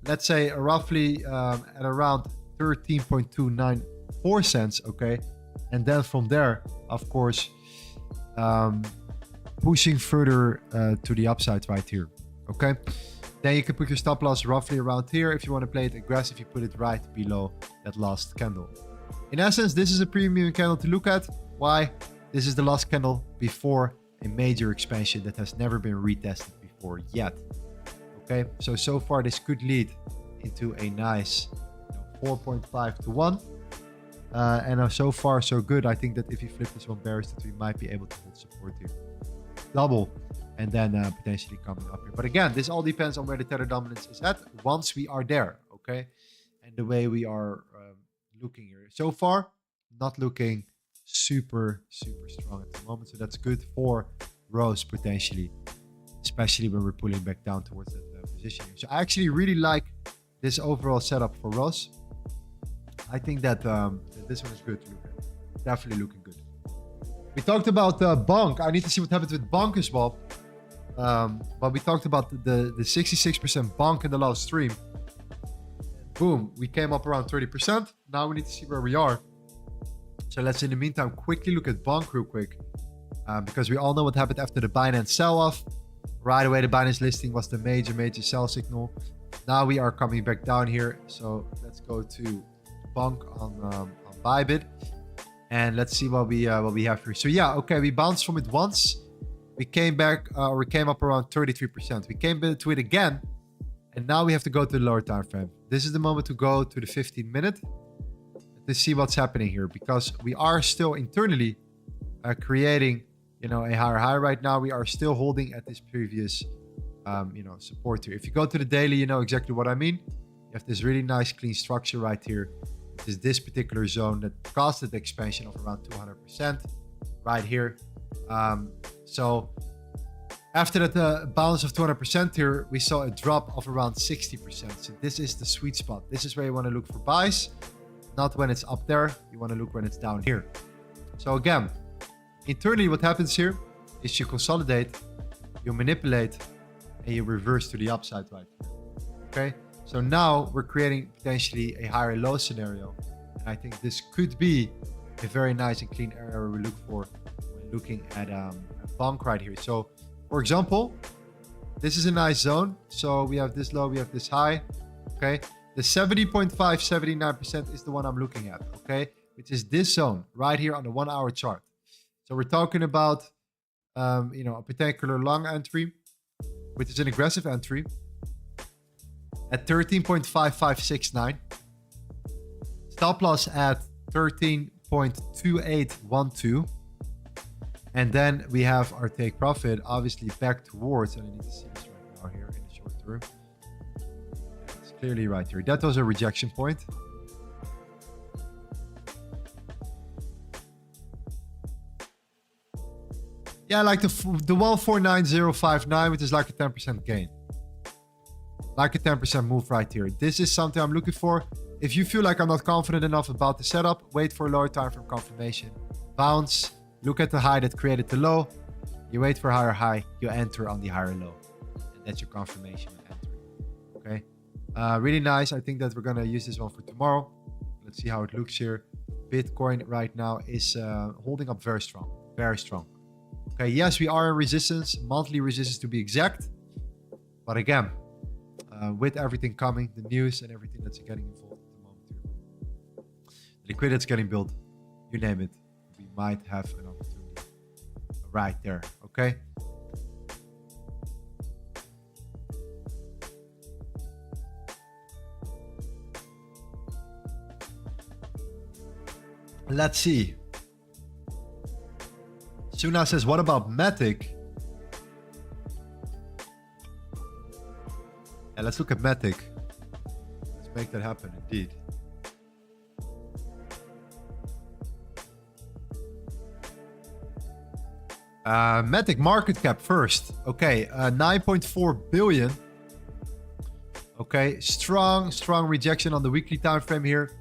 let's say roughly at around 13.294 cents, okay? And then from there, of course, pushing further to the upside right here, okay? Then you can put your stop loss roughly around here. If you want to play it aggressive, you put it right below that last candle. In essence, this is a premium candle to look at. Why? This is the last candle before a major expansion that has never been retested before yet. Okay, so far this could lead into a nice 4.5 to 1. And so far so good. I think that if you flip this one bearish, that we might be able to hold support here. Double. And then potentially coming up here. But again, this all depends on where the tether dominance is at once we are there, okay? And the way we are looking here. So far, not looking super strong at the moment. So that's good for Rose potentially, especially when we're pulling back down towards that position here. So I actually really like this overall setup for Rose. I think that this one is good to look at. Definitely looking good. We talked about Bonk. I need to see what happens with Bonk as well. But we talked about the 66% Bonk in the last stream. Boom, we came up around 30%. Now we need to see where we are. So let's in the meantime quickly look at Bonk real quick. Because we all know what happened after the Binance sell-off. Right away, the Binance listing was the major sell signal. Now we are coming back down here. So let's go to Bonk on Bybit. And let's see what we have here. So yeah, okay, we bounced from it once. We came back, we came up around 33%. We came to it again, and now we have to go to the lower time frame. This is the moment to go to the 15-minute to see what's happening here, because we are still internally creating, a higher high right now. We are still holding at this previous, support here. If you go to the daily, you know exactly what I mean. You have this really nice clean structure right here. It is this particular zone that caused the expansion of around 200% right here. So after that bounce of 200% here, we saw a drop of around 60%. So this is the sweet spot. This is where you want to look for buys, not when it's up there. You want to look when it's down here. So again, internally what happens here is you consolidate, you manipulate, and you reverse to the upside right here. Okay, so now we're creating potentially a higher low scenario. And I think this could be a very nice and clean area where we look for when looking at Bonk right here. So for example, this is a nice zone. So we have this low, we have this high. Okay, the 70.5 79% is the one I'm looking at, okay, which is this zone right here on the 1 hour chart. So we're talking about a particular long entry, which is an aggressive entry at 13.5569, stop loss at 13.2812. And then we have our take profit obviously back towards, and I need to see this right now here in the short term. It's clearly right here. That was a rejection point. Yeah, like the 149059, which is like a 10% gain. Like a 10% move right here. This is something I'm looking for. If you feel like I'm not confident enough about the setup, wait for a lower time frame confirmation. Bounce. Look at the high that created the low. You wait for a higher high. You enter on the higher low. And that's your confirmation of entry. Okay. Really nice. I think that we're going to use this one for tomorrow. Let's see how it looks here. Bitcoin right now is holding up very strong. Very strong. Okay. Yes, we are in resistance. Monthly resistance to be exact. But again, with everything coming, the news and everything that's getting involved at the moment here. The liquidity that's getting built. You name it. We might have an opportunity right there. Okay. Let's see. Suna says, what about MATIC? Yeah, let's look at MATIC. Let's make that happen indeed. MATIC market cap first. Okay, 9.4 billion. Okay, strong rejection on the weekly time frame here.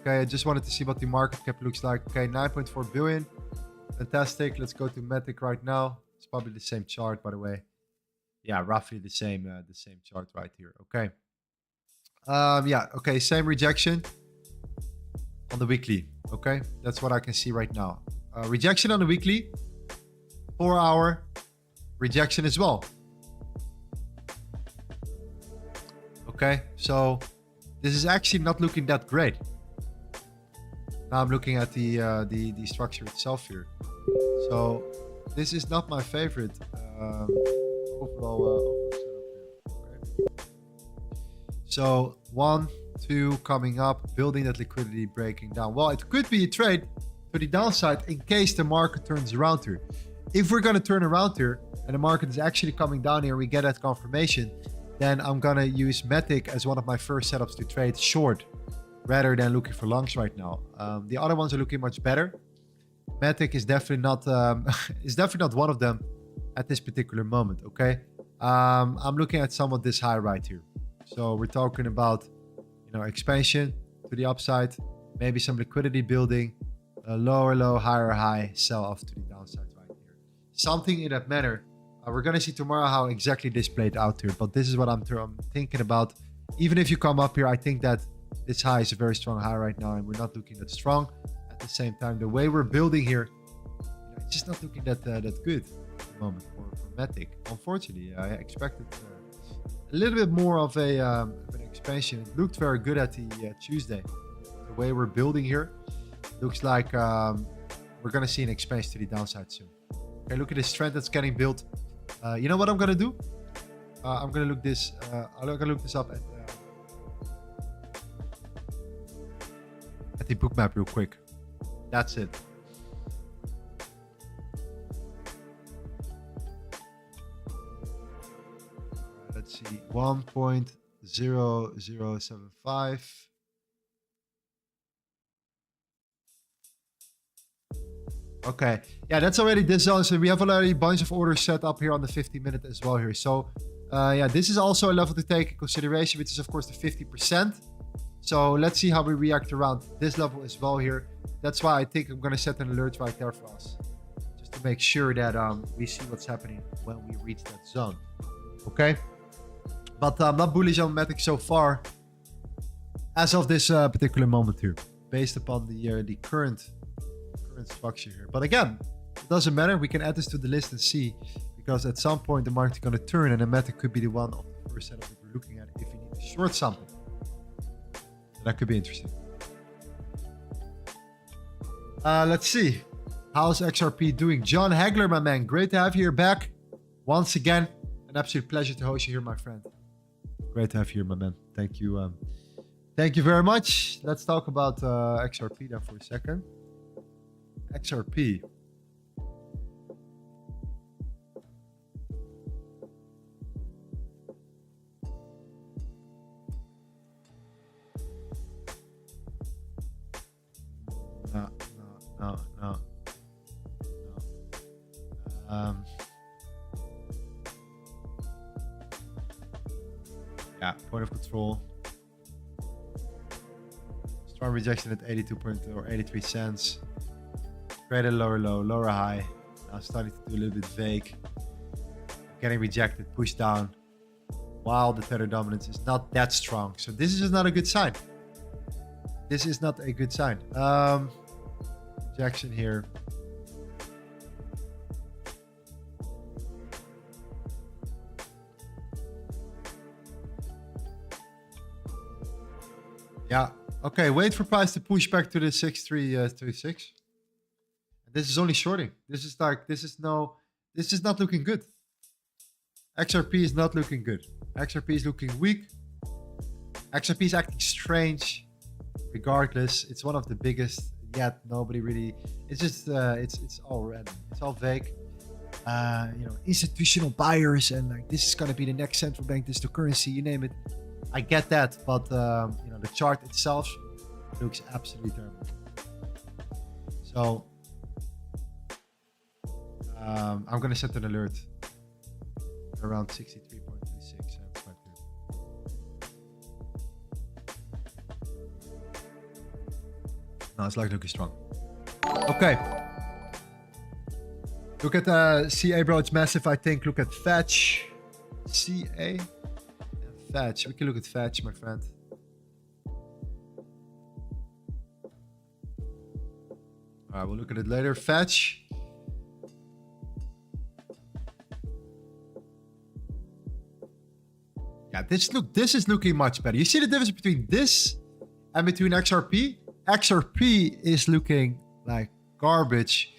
Okay, I just wanted to see what the market cap looks like. Okay, 9.4 billion. Fantastic. Let's go to MATIC right now. It's probably the same chart, by the way. Yeah, roughly the same chart right here. Okay. Yeah, okay, same rejection on the weekly. Okay, that's what I can see right now. Rejection on the weekly, 4 hour rejection as well. Okay, so this is actually not looking that great. Now I'm looking at the structure itself here. So this is not my favorite overall setup here. Okay. So 1, 2 coming up, building that liquidity, breaking down. Well, it could be a trade to the downside in case the market turns around here. If we're going to turn around here and the market is actually coming down here, we get that confirmation, then I'm going to use MATIC as one of my first setups to trade short rather than looking for longs right now. The other ones are looking much better. MATIC is definitely not one of them at this particular moment. Okay, I'm looking at somewhat this high right here. So we're talking about, you know, expansion to the upside, maybe some liquidity building, a lower low, higher high, sell off to the downside right here. Something in that manner. We're gonna see tomorrow how exactly this played out here, but this is what I'm thinking about. Even if you come up here, I think that this high is a very strong high right now, and we're not looking that strong. At the same time, the way we're building here, you know, it's just not looking that good at the moment for MATIC. Unfortunately, I expected a little bit more of an expansion. It looked very good at the Tuesday. The way we're building here, looks like we're gonna see an expansion to the downside soon. Okay, look at this trend that's getting built. You know what I'm gonna do? I'm gonna look this. I'm gonna look this up at the book map real quick. That's it. Let's see, 1.0075. Okay, yeah, that's already this zone. So we have already a bunch of orders set up here on the 50-minute as well here. So yeah, this is also a level to take in consideration, which is of course the 50%. So let's see how we react around this level as well here. That's why I think I'm going to set an alert right there for us, just to make sure that we see what's happening when we reach that zone. Okay, but I'm not bullish on MATIC so far as of this particular moment here, based upon the current structure here. But again, it doesn't matter. We can add this to the list and see, because at some point the market is going to turn, and the MATIC could be the one of the first setup that we're looking at if you need to short something. That could be interesting. Let's see. How's XRP doing? John Hagler, my man. Great to have you here back. Once again, an absolute pleasure to host you here, my friend. Great to have you here, my man. Thank you. Thank you very much. Let's talk about XRP then for a second. XRP. No. Yeah, point of control. Strong rejection at 83 cents. Create a lower low, lower high. Now starting to do a little bit vague. Getting rejected, pushed down. While the tether dominance is not that strong. So this is just not a good sign. This is not a good sign. Rejection here. Yeah. Okay. Wait for price to push back to the 6336. This is only shorting. This is not looking good. XRP is not looking good. XRP is looking weak. XRP is acting strange. Regardless, it's one of the biggest yet. Nobody really. It's just it's all random. It's all vague. You know, institutional buyers and like this is gonna be the next central bank digital currency. You name it. I get that, but you know, the chart itself looks absolutely terrible. So I'm gonna set an alert around 63.36. No, it's like looking strong. Okay. Look at CA, bro. It's massive, I think. Look at Fetch. CA and Fetch. We can look at Fetch, my friend. right, we'll look at it later. Fetch. Yeah, this is looking much better. You see the difference between this and between XRP? XRP is looking like garbage.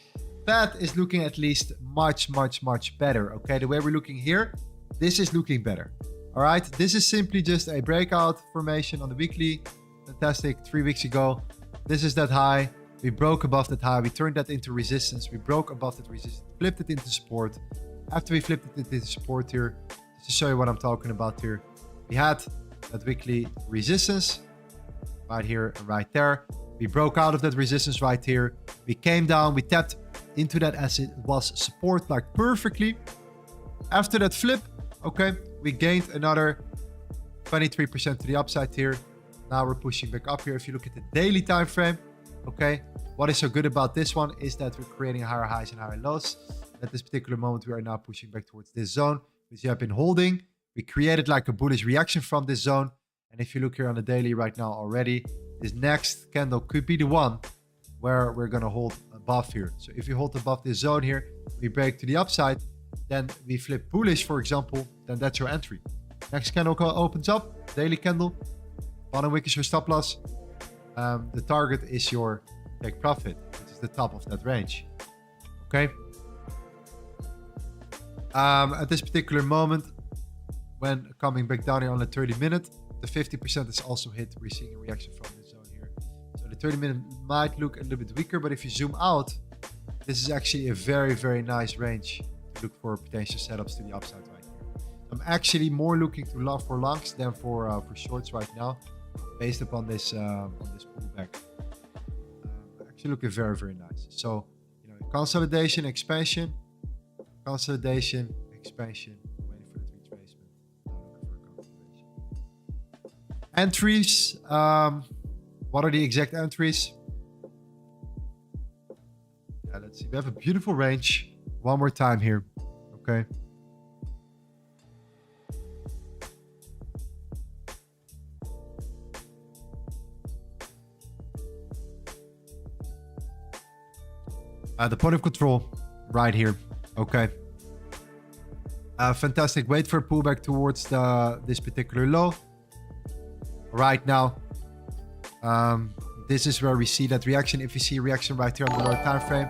That is looking at least much better. Okay, the way we're looking here, this is looking better. All right, this is simply just a breakout formation on the weekly. Fantastic, 3 weeks ago. This is that high. We broke above that high. We turned that into resistance. We broke above that resistance, flipped it into support. After we flipped it into support here, to show you what I'm talking about here, we had that weekly resistance right here and right there. We broke out of that resistance right here. We came down, we tapped into that as it was support, like perfectly. After that flip, okay, we gained another 23% to the upside here. Now we're pushing back up here. If you look at the daily time frame, okay, what is so good about this one is that we're creating higher highs and higher lows. At this particular moment, we are now pushing back towards this zone, which you have been holding. We created like a bullish reaction from this zone. And if you look here on the daily right now already, this next candle could be the one where we're going to hold above here. So if you hold above this zone here, we break to the upside, then we flip bullish, for example, then that's your entry. Next candle opens up, daily candle, bottom wick is your stop loss. The target is your take profit, which is the top of that range. Okay. At this particular moment, when coming back down here on the 30-minute, the 50% is also hit. We're seeing a reaction from this zone here. So the 30-minute might look a little bit weaker, but if you zoom out, this is actually a very nice range to look for potential setups to the upside right here. I'm actually more looking to for longs than for shorts right now, based upon this pullback. Actually looking very nice. So, you know, consolidation, expansion, consolidation, expansion. Waiting for the retracement. Looking for consolidation. Entries. What are the exact entries? Yeah, let's see. We have a beautiful range. One more time here. Okay. The point of control right here. Okay. Fantastic. Wait for a pullback towards this particular low. Right now, this is where we see that reaction. If you see a reaction right here on the lower time frame,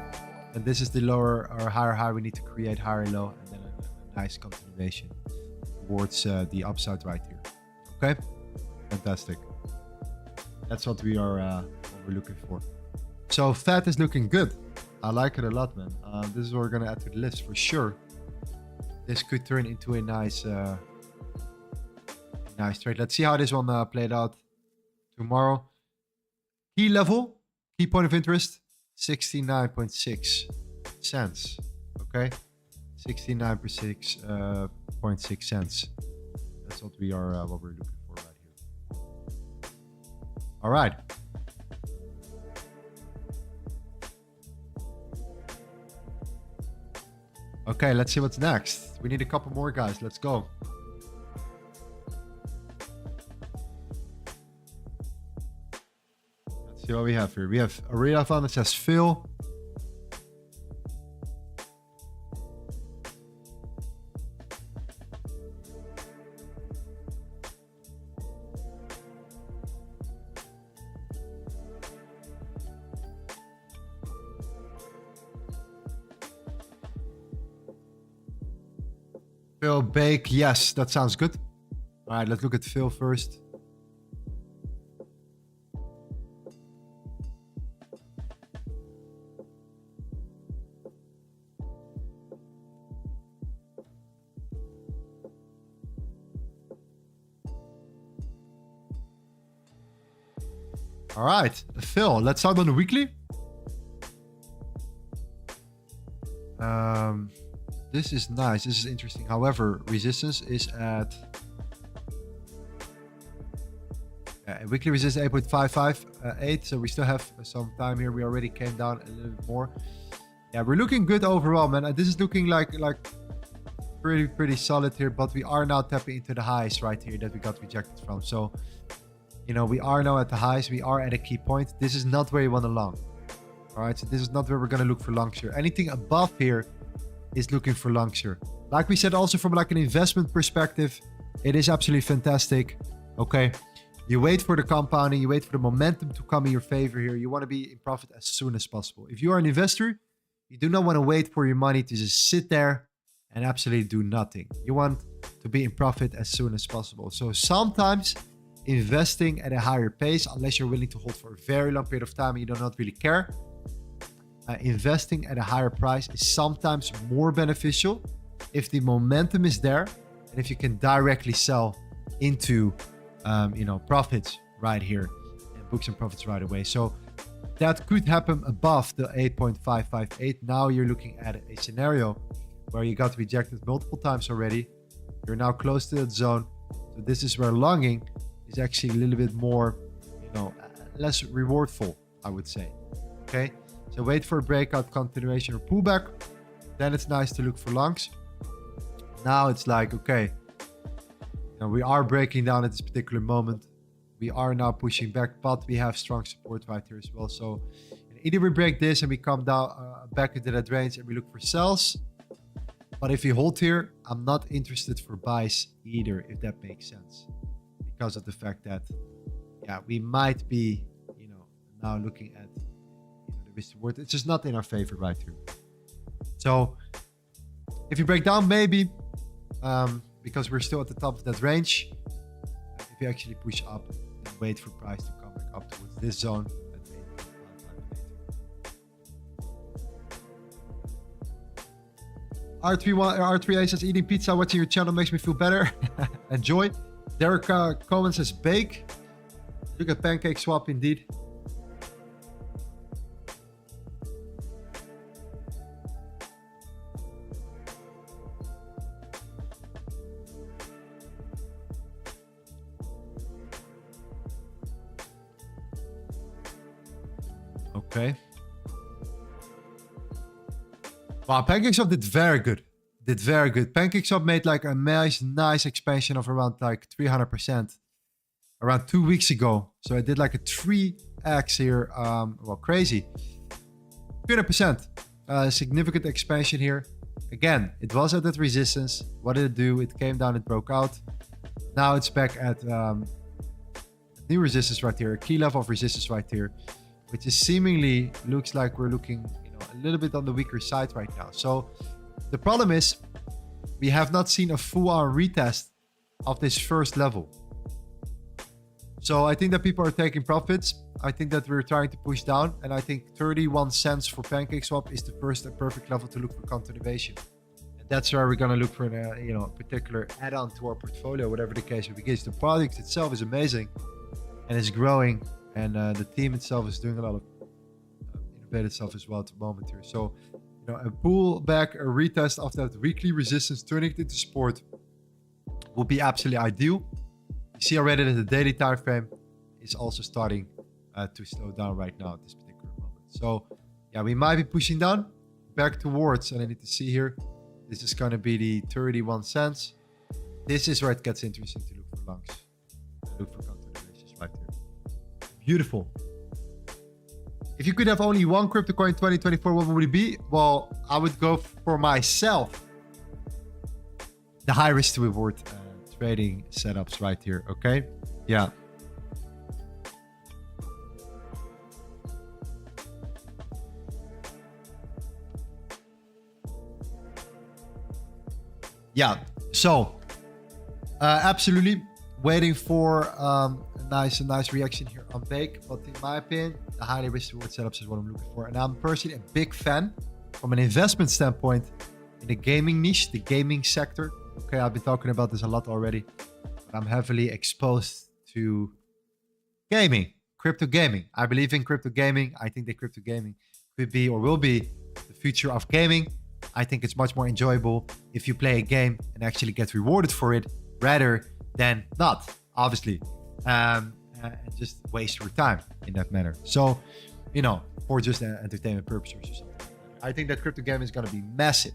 and this is the lower or higher high, we need to create higher low and then a nice continuation towards the upside right here. Okay, fantastic. That's what we're looking for. So fat is looking good. I like it a lot, man. This is what we're gonna add to the list for sure. This could turn into a nice trade. Let's see how this one played out tomorrow. Key level, key point of interest, 69.6 cents. Okay, 69.6 cents. That's what we're looking for right here. All right. Okay, let's see what's next. We need a couple more guys. Let's go. Let's see what we have here. We have a readathon that says Phil. Phil Bake, yes, that sounds good. All right, let's look at Phil first. All right, Phil, let's start on the weekly. This is nice. This is interesting. However, resistance is at weekly resistance 8.558. So we still have some time here. We already came down a little bit more. Yeah, we're looking good overall, man. This is looking like pretty solid here. But we are now tapping into the highs right here that we got rejected from. So, you know, we are now at the highs. We are at a key point. This is not where you want to long. All right, so this is not where we're gonna look for longs here. Anything above here is looking for longs here. Like we said, also from like an investment perspective, it is absolutely fantastic. Okay, you wait for the compounding, you wait for the momentum to come in your favor here. You want to be in profit as soon as possible. If you are an investor, you do not want to wait for your money to just sit there and absolutely do nothing. You want to be in profit as soon as possible. So sometimes investing at a higher pace, unless you're willing to hold for a very long period of time and you do not really care, investing at a higher price is sometimes more beneficial if the momentum is there and if you can directly sell into profits right here and book some profits right away. So that could happen above the 8.558. Now you're looking at a scenario where you got rejected multiple times already. You're now close to that zone. So this is where longing is actually a little bit more, less rewardful, I would say. Okay. So wait for a breakout, continuation, or pullback. Then it's nice to look for longs. Now it's like, okay, we are breaking down at this particular moment. We are now pushing back, but we have strong support right here as well. So either we break this and we come down back into that range and we look for sells. But if we hold here, I'm not interested for buys either, if that makes sense. Because of the fact that, we might be, now looking at the risk reward. It's just not in our favor right here. So if you break down, maybe, because we're still at the top of that range, if you actually push up and wait for price to come back up towards this zone. R3A says, eating pizza, watching your channel makes me feel better. Enjoy. Derek Cohen says, bake. Look at PancakeSwap indeed. Okay. Wow, PancakeSwap did very good. PancakeSwap made like a nice expansion of around like 300% around 2 weeks ago. So I did like a 3x here. Crazy. 300%. Significant expansion here. Again, it was at that resistance. What did it do? It came down, it broke out. Now it's back at new resistance right here. A key level of resistance right here, which is seemingly looks like we're looking a little bit on the weaker side right now. So the problem is we have not seen a full-on retest of this first level. So I think that people are taking profits. I think that we're trying to push down, and I think 31 cents for PancakeSwap is the first and perfect level to look for continuation. And that's where we're going to look for a particular add-on to our portfolio, whatever the case may be. The product itself is amazing and it's growing, and the team itself is doing a lot of innovative stuff as well at the moment here. So a pullback, a retest of that weekly resistance, turning it into support will be absolutely ideal. You see already that the daily time frame is also starting to slow down right now at this particular moment. So we might be pushing down back towards, and I need to see here, this is going to be the 31 cents. This is where it gets interesting to look for longs, look for continuations right here. Beautiful. If you could have only one crypto coin in 2024, what would it be? Well, I would go for myself the high risk to reward trading setups right here. Okay. Yeah. Yeah. So absolutely waiting for a nice reaction here on Bake. But in my opinion, the highly risk reward setups is what I'm looking for. And I'm personally a big fan from an investment standpoint in the gaming niche, the gaming sector. Okay, I've been talking about this a lot already, but I'm heavily exposed to gaming, crypto gaming. I believe in crypto gaming. I think that crypto gaming could be or will be the future of gaming. I think it's much more enjoyable if you play a game and actually get rewarded for it rather than not, obviously, and just waste your time in that manner. So, for just entertainment purposes or something. I think that crypto gaming is going to be massive.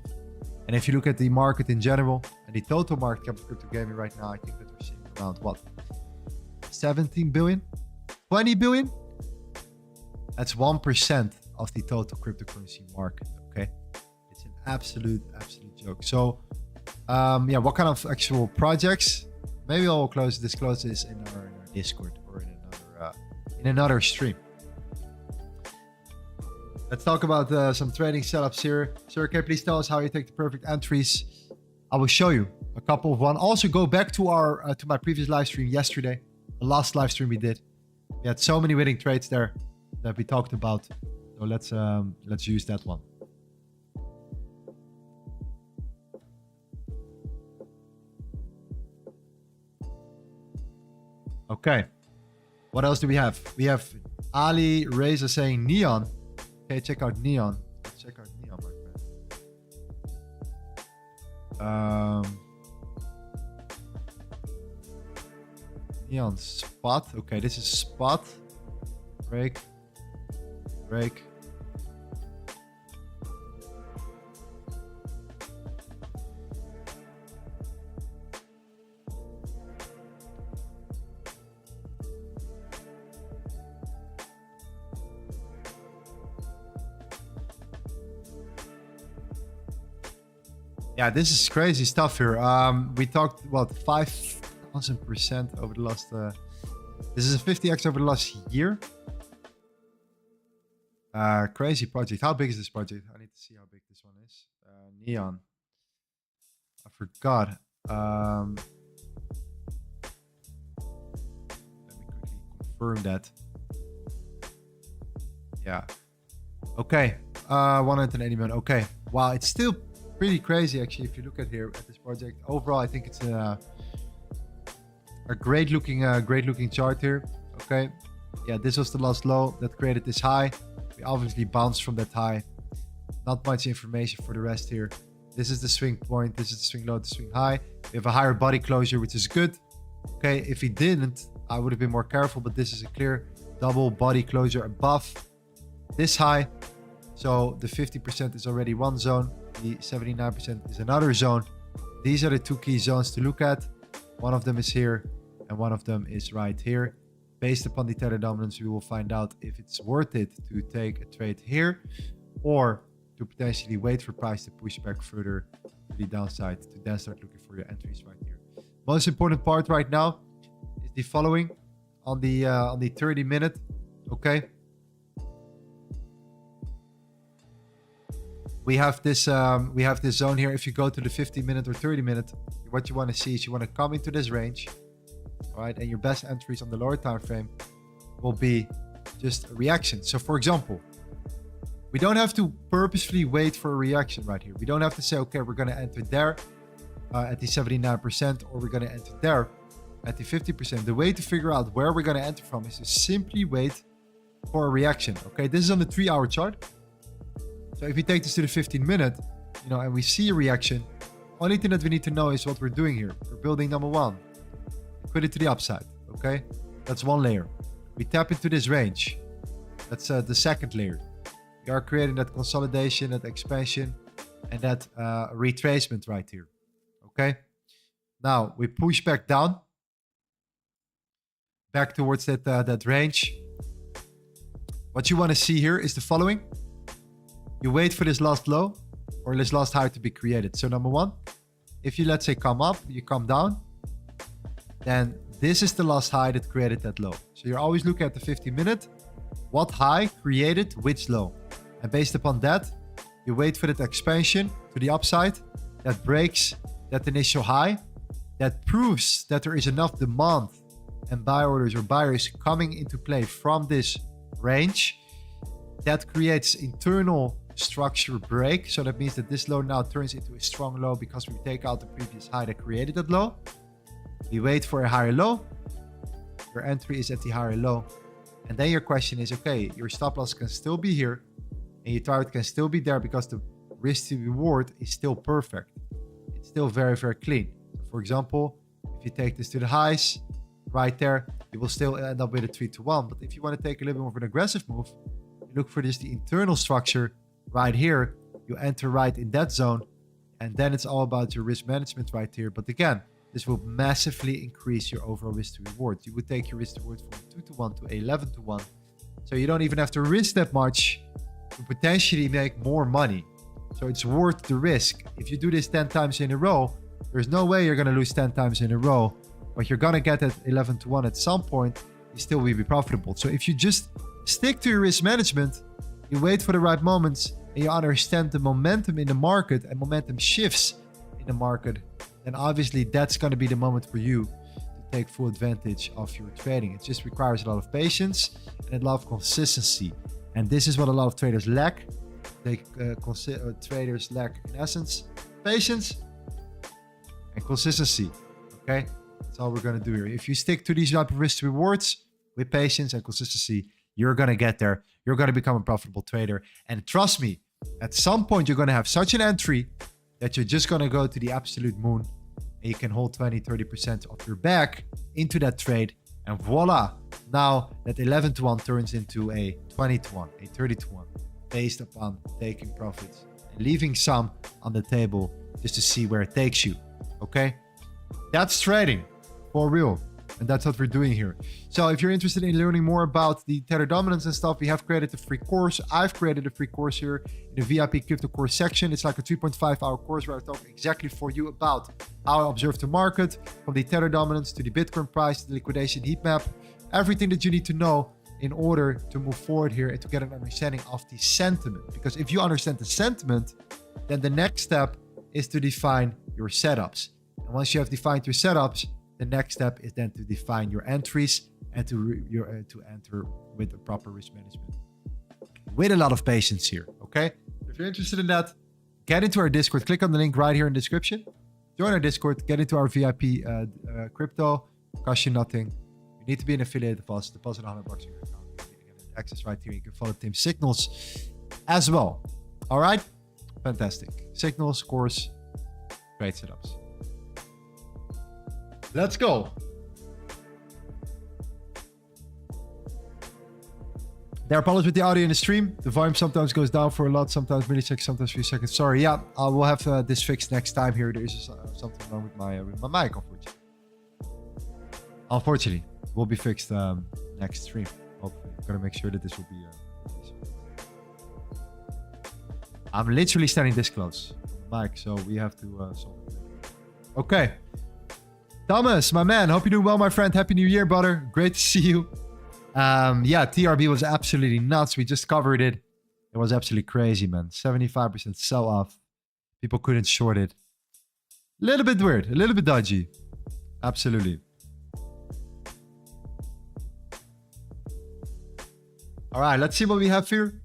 And if you look at the market in general and the total market cap of crypto gaming right now, I think that we're seeing around what? 17 billion? 20 billion? That's 1% of the total cryptocurrency market. Okay, it's an absolute joke. So yeah, what kind of actual projects? Maybe I'll disclose this in our Discord or in another stream. Let's talk about some trading setups here. Sir, can you please tell us how you take the perfect entries? I will show you a couple of one. Also, go back to our to my previous live stream yesterday, the last live stream we did. We had so many winning trades there that we talked about. So let's use that one. Okay. What else do we have? We have Ali Reza saying Neon. Okay, check out Neon. Let's check out Neon, my friend. Neon spot. Okay, this is spot. Break. Yeah, this is crazy stuff here. We talked about 5,000% over the last. This is a 50x over the last year. Crazy project. How big is this project? I need to see how big this one is. Neon. I forgot. Let me quickly confirm that. Yeah. Okay. 180 million. Okay. Wow, it's still pretty crazy actually if you look at here at this project. Overall, I think it's a great looking chart here. Okay, yeah, this was the last low that created this high. We obviously bounced from that high. Not much information for the rest here. This is the swing point, this is the swing low, the swing high. We have a higher body closure, which is good. Okay, if he didn't, I would have been more careful, but this is a clear double body closure above this high. So the 50% is already one zone. The 79% is another zone. These are the two key zones to look at. One of them is here and one of them is right here. Based upon the tether dominance, we will find out if it's worth it to take a trade here or to potentially wait for price to push back further to the downside to then start looking for your entries right here. Most important part right now is the following on the 30-minute. Okay. We have this zone here. If you go to the 50-minute or 30-minute, what you want to see is you want to come into this range, all right? And your best entries on the lower time frame will be just a reaction. So for example, we don't have to purposefully wait for a reaction right here. We don't have to say, okay, we're going to enter there at the 79% or we're going to enter there at the 50%. The way to figure out where we're going to enter from is to simply wait for a reaction. Okay, this is on the 3-hour chart. So if you take this to the 15-minute, you know, and we see a reaction, only thing that we need to know is what we're doing here. We're building number one, put it to the upside. Okay, that's one layer. We tap into this range. That's the second layer. We are creating that consolidation, that expansion, and that retracement right here. Okay, now we push back down, back towards that range. What you want to see here is the following. You wait for this last low or this last high to be created. So number one, if you, let's say, come up, you come down, then this is the last high that created that low. So you're always looking at the 50-minute, what high created which low. And based upon that, you wait for that expansion to the upside that breaks that initial high, that proves that there is enough demand and buy orders or buyers coming into play from this range. That creates internal structure break. So that means that this low now turns into a strong low because we take out the previous high that created that low. We wait for a higher low. Your entry is at the higher low. And then your question is, okay, your stop loss can still be here and your target can still be there because the risk to reward is still perfect. It's still very, very clean. So for example, if you take this to the highs right there, you will still end up with a 3-to-1. But if you want to take a little bit more of an aggressive move, you look for the internal structure right here. You enter right in that zone, and then it's all about your risk management right here. But again, this will massively increase your overall risk to reward. You would take your risk to reward from 2-to-1 to 11-to-1. So you don't even have to risk that much to potentially make more money. So it's worth the risk. If you do this 10 times in a row, there's no way you're going to lose 10 times in a row, but you're going to get at 11 to 1 at some point. You still will be profitable. So if you just stick to your risk management, you wait for the right moments, and you understand the momentum in the market and momentum shifts in the market, then obviously that's going to be the moment for you to take full advantage of your trading. It just requires a lot of patience and a lot of consistency. And this is what a lot of traders lack. Traders lack, in essence, patience and consistency. Okay, that's all we're going to do here. If you stick to these type of risk rewards with patience and consistency, you're going to get there. You're going to become a profitable trader. And trust me, at some point, you're going to have such an entry that you're just going to go to the absolute moon, and you can hold 20-30% of your bag into that trade. And voila, now that 11 to 1 turns into a 20 to 1, a 30 to 1, based upon taking profits and leaving some on the table just to see where it takes you. Okay, that's trading for real, and that's what we're doing here. So if you're interested in learning more about the Tether dominance and stuff, we have created a free course. I've created a free course here in the VIP crypto course section. It's like a 3.5-hour course where I talk exactly for you about how I observe the market, from the Tether dominance to the Bitcoin price, the liquidation heat map, everything that you need to know in order to move forward here and to get an understanding of the sentiment. Because if you understand the sentiment, then the next step is to define your setups. And once you have defined your setups, the next step is then to define your entries and to enter with a proper risk management. With a lot of patience here, okay? If you're interested in that, get into our Discord. Click on the link right here in the description. Join our Discord, get into our VIP crypto, cost you nothing. You need to be an affiliate of us, deposit $100 in your account. You get access right here. You can follow Team Signals as well. All right? Fantastic. Signals, course, great setups. Let's go. There are problems with the audio in the stream. The volume sometimes goes down for a lot, sometimes milliseconds, sometimes few seconds. Sorry, yeah, I will have this fixed next time here. There is something wrong with my mic, unfortunately. Unfortunately, will be fixed next stream. Hopefully, I'm gonna make sure that this will be. I'm literally standing this close to the mic, so we have to solve it. Okay. Thomas, my man, hope you're doing well, my friend. Happy New Year, brother. Great to see you. Yeah, TRB was absolutely nuts. We just covered it. It was absolutely crazy, man. 75% sell off. People couldn't short it. A little bit weird, a little bit dodgy. Absolutely. All right, let's see what we have here.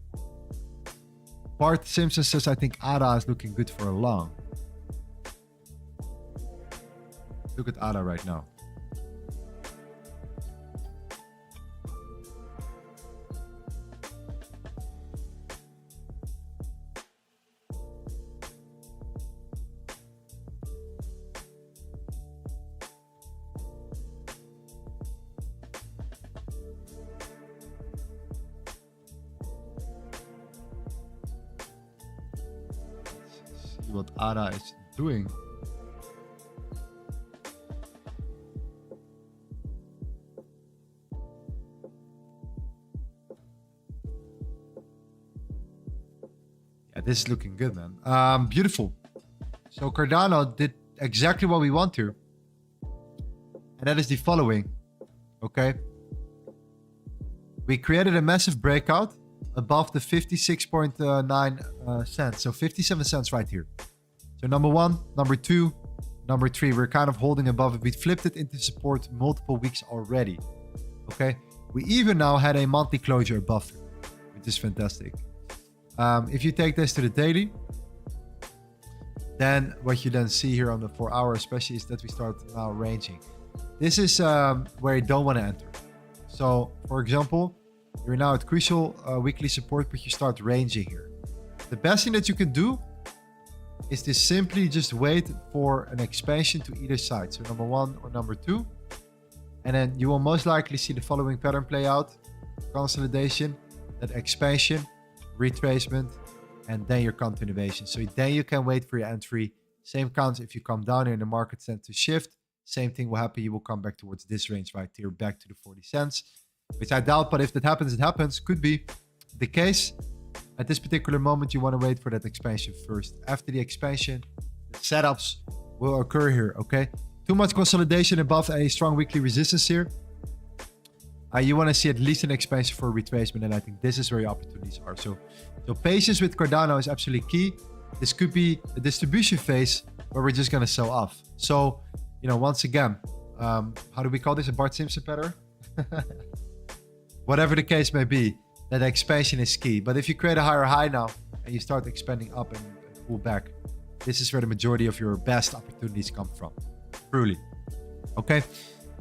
Bart Simpson says, I think ADA is looking good for a long. Look at ADA right now. Let's see what ADA is doing. This is looking good, man. Beautiful. So Cardano did exactly what we want to. And that is the following. Okay. We created a massive breakout above the 56.9 cents. So 57 cents right here. So number one, number two, number three, we're kind of holding above it. We flipped it into support multiple weeks already. Okay. We even now had a monthly closure above it, which is fantastic. If you take this to the daily, then what you then see here on the 4 hour especially is that we start now ranging. This is where you don't want to enter. So for example, you're now at crucial weekly support, but you start ranging here. The best thing that you can do is to simply just wait for an expansion to either side. So number one or number two. And then you will most likely see the following pattern play out. Consolidation, that expansion, retracement, and then your continuation. So then you can wait for your entry. Same counts if you come down here and the market tends to shift. Same thing will happen. You will come back towards this range right here, back to the 40 cents, which I doubt, but if that happens, it happens. Could be the case. At this particular moment, you want to wait for that expansion first. After the expansion, the setups will occur here, okay? Too much consolidation above a strong weekly resistance here. You want to see at least an expansion for retracement, and I think this is where your opportunities are. So patience with Cardano is absolutely key. This could be a distribution phase where we're just going to sell off. So, you know, once again, how do we call this? A Bart Simpson pattern? Whatever the case may be, that expansion is key. But if you create a higher high now and you start expanding up and pull back, this is where the majority of your best opportunities come from. Truly. Okay.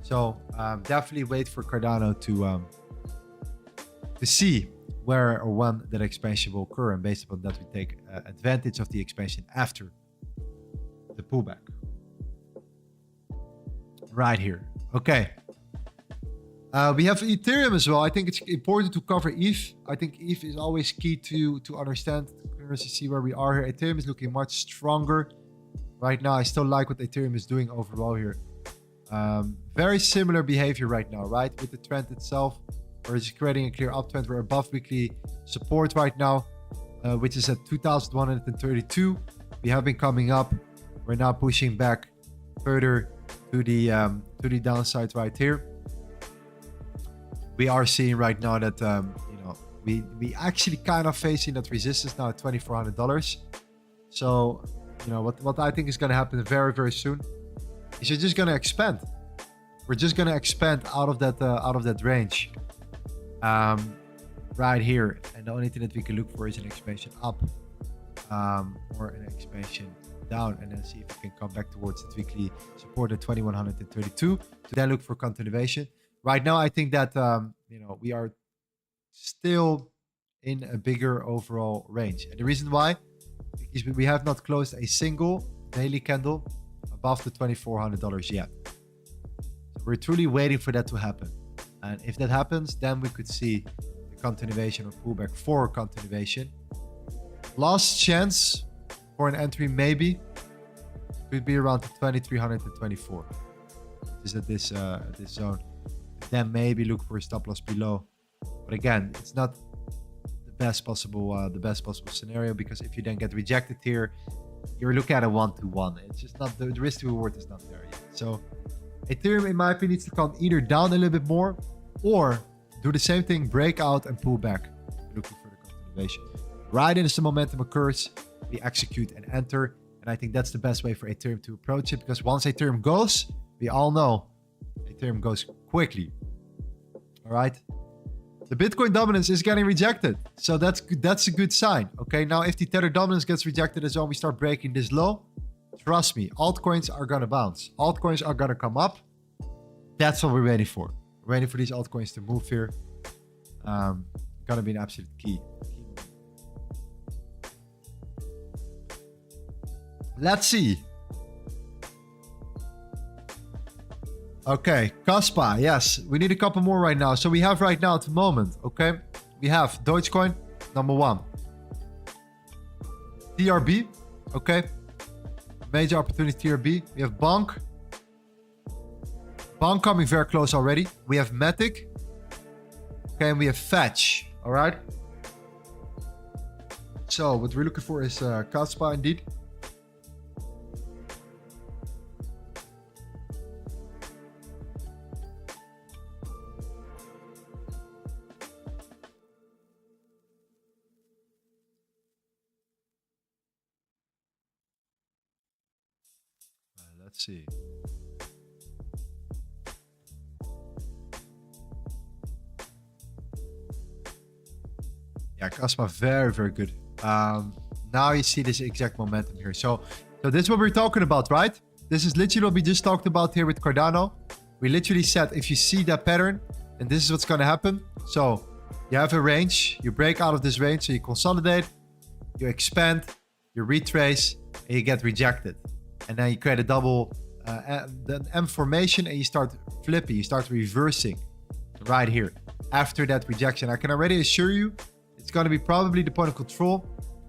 So definitely wait for Cardano to see where or when that expansion will occur. And based upon that, we take advantage of the expansion after the pullback. Right here. Okay. We have Ethereum as well. I think it's important to cover ETH. I think ETH is always key to understand the currency, see where we are here. Ethereum is looking much stronger right now. I still like what Ethereum is doing overall here. Very similar behavior right now, right? With the trend itself, we're just creating a clear uptrend. We're above weekly support right now, which is at 2,132. We have been coming up. We're now pushing back further to the downside right here. We are seeing right now that you know, we actually kind of facing that resistance now at $2,400. So you know what I think is going to happen very, very soon is you're just going to expand. We're just going to expand out of that range right here, and the only thing that we can look for is an expansion up or an expansion down, and then see if we can come back towards the weekly support at 2,132 to then look for continuation. Right now, I think that you know, we are still in a bigger overall range, and the reason why is we have not closed a single daily candle above the $2,400 yet. So we're truly waiting for that to happen, and if that happens, then we could see the continuation or pullback for continuation. Last chance for an entry maybe could be around the 2,324, which is at this zone. Then maybe look for a stop loss below, but again, it's not the best possible scenario, because if you then get rejected here, you're looking at a 1-to-1. It's just not, the risk to reward is not there yet. So Ethereum, in my opinion, needs to come either down a little bit more or do the same thing, break out and pull back, looking for the continuation. Right as the momentum occurs, we execute and enter, and I think that's the best way for Ethereum to approach it, because once Ethereum goes, we all know Ethereum goes quickly. All right, the Bitcoin dominance is getting rejected, so that's a good sign. Okay, now if the Tether dominance gets rejected as well, we start breaking this low, trust me, altcoins are gonna bounce, altcoins are gonna come up. That's what we're waiting for. We're waiting for these altcoins to move here. Gonna be an absolute key. Let's see. Okay, Kaspa, yes, we need a couple more right now. So we have right now at the moment, okay, we have Dogecoin, number 1. TRB, okay, major opportunity TRB. We have Bonk. Bonk coming very close already. We have MATIC, okay, and we have Fetch, all right. So what we're looking for is Kaspa indeed. Let's see. Yeah, Kaspa, very, very good. Now you see this exact momentum here. So this is what we're talking about, right? This is literally what we just talked about here with Cardano. We literally said, if you see that pattern, and this is what's going to happen. So you have a range, you break out of this range, so you consolidate, you expand, you retrace, and you get rejected. And then you create a double the M formation, and you start flipping, you start reversing right here. After that rejection, I can already assure you, it's going to be probably the point of control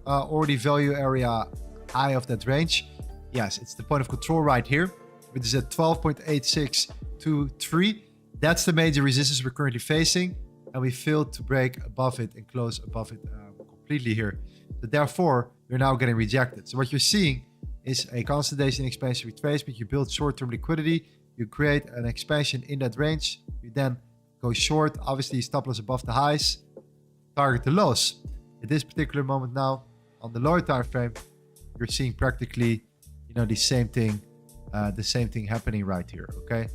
or the value area high of that range. Yes, it's the point of control right here, which is at 12.8623. That's the major resistance we're currently facing, and we failed to break above it and close above it completely. completely here. So therefore, you're now getting rejected. So what you're seeing is a consolidation, expansion, retracement. You build short-term liquidity. You create an expansion in that range. You then go short. Obviously, stop loss above the highs. Target the lows. At this particular moment now, on the lower time frame, you're seeing practically, the same thing happening right here. Okay.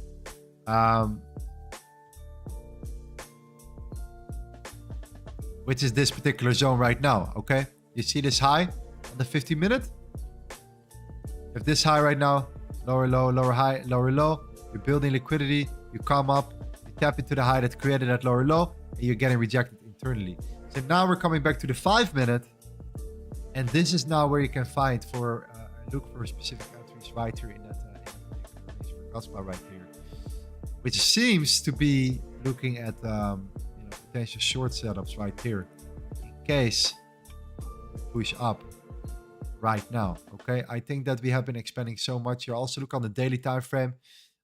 Which is this particular zone right now. Okay. You see this high on the 50-minute? If this high right now, lower low, lower high, lower low, you're building liquidity, you come up, you tap into the high that created that lower low, and you're getting rejected internally. So now we're coming back to the 5-minute, and this is now where you can find look for specific entries right here in that range for Kaspa right here, which seems to be looking at potential short setups right here in case we push up right now. Okay, I think that we have been expanding so much here. Also look on the daily time frame.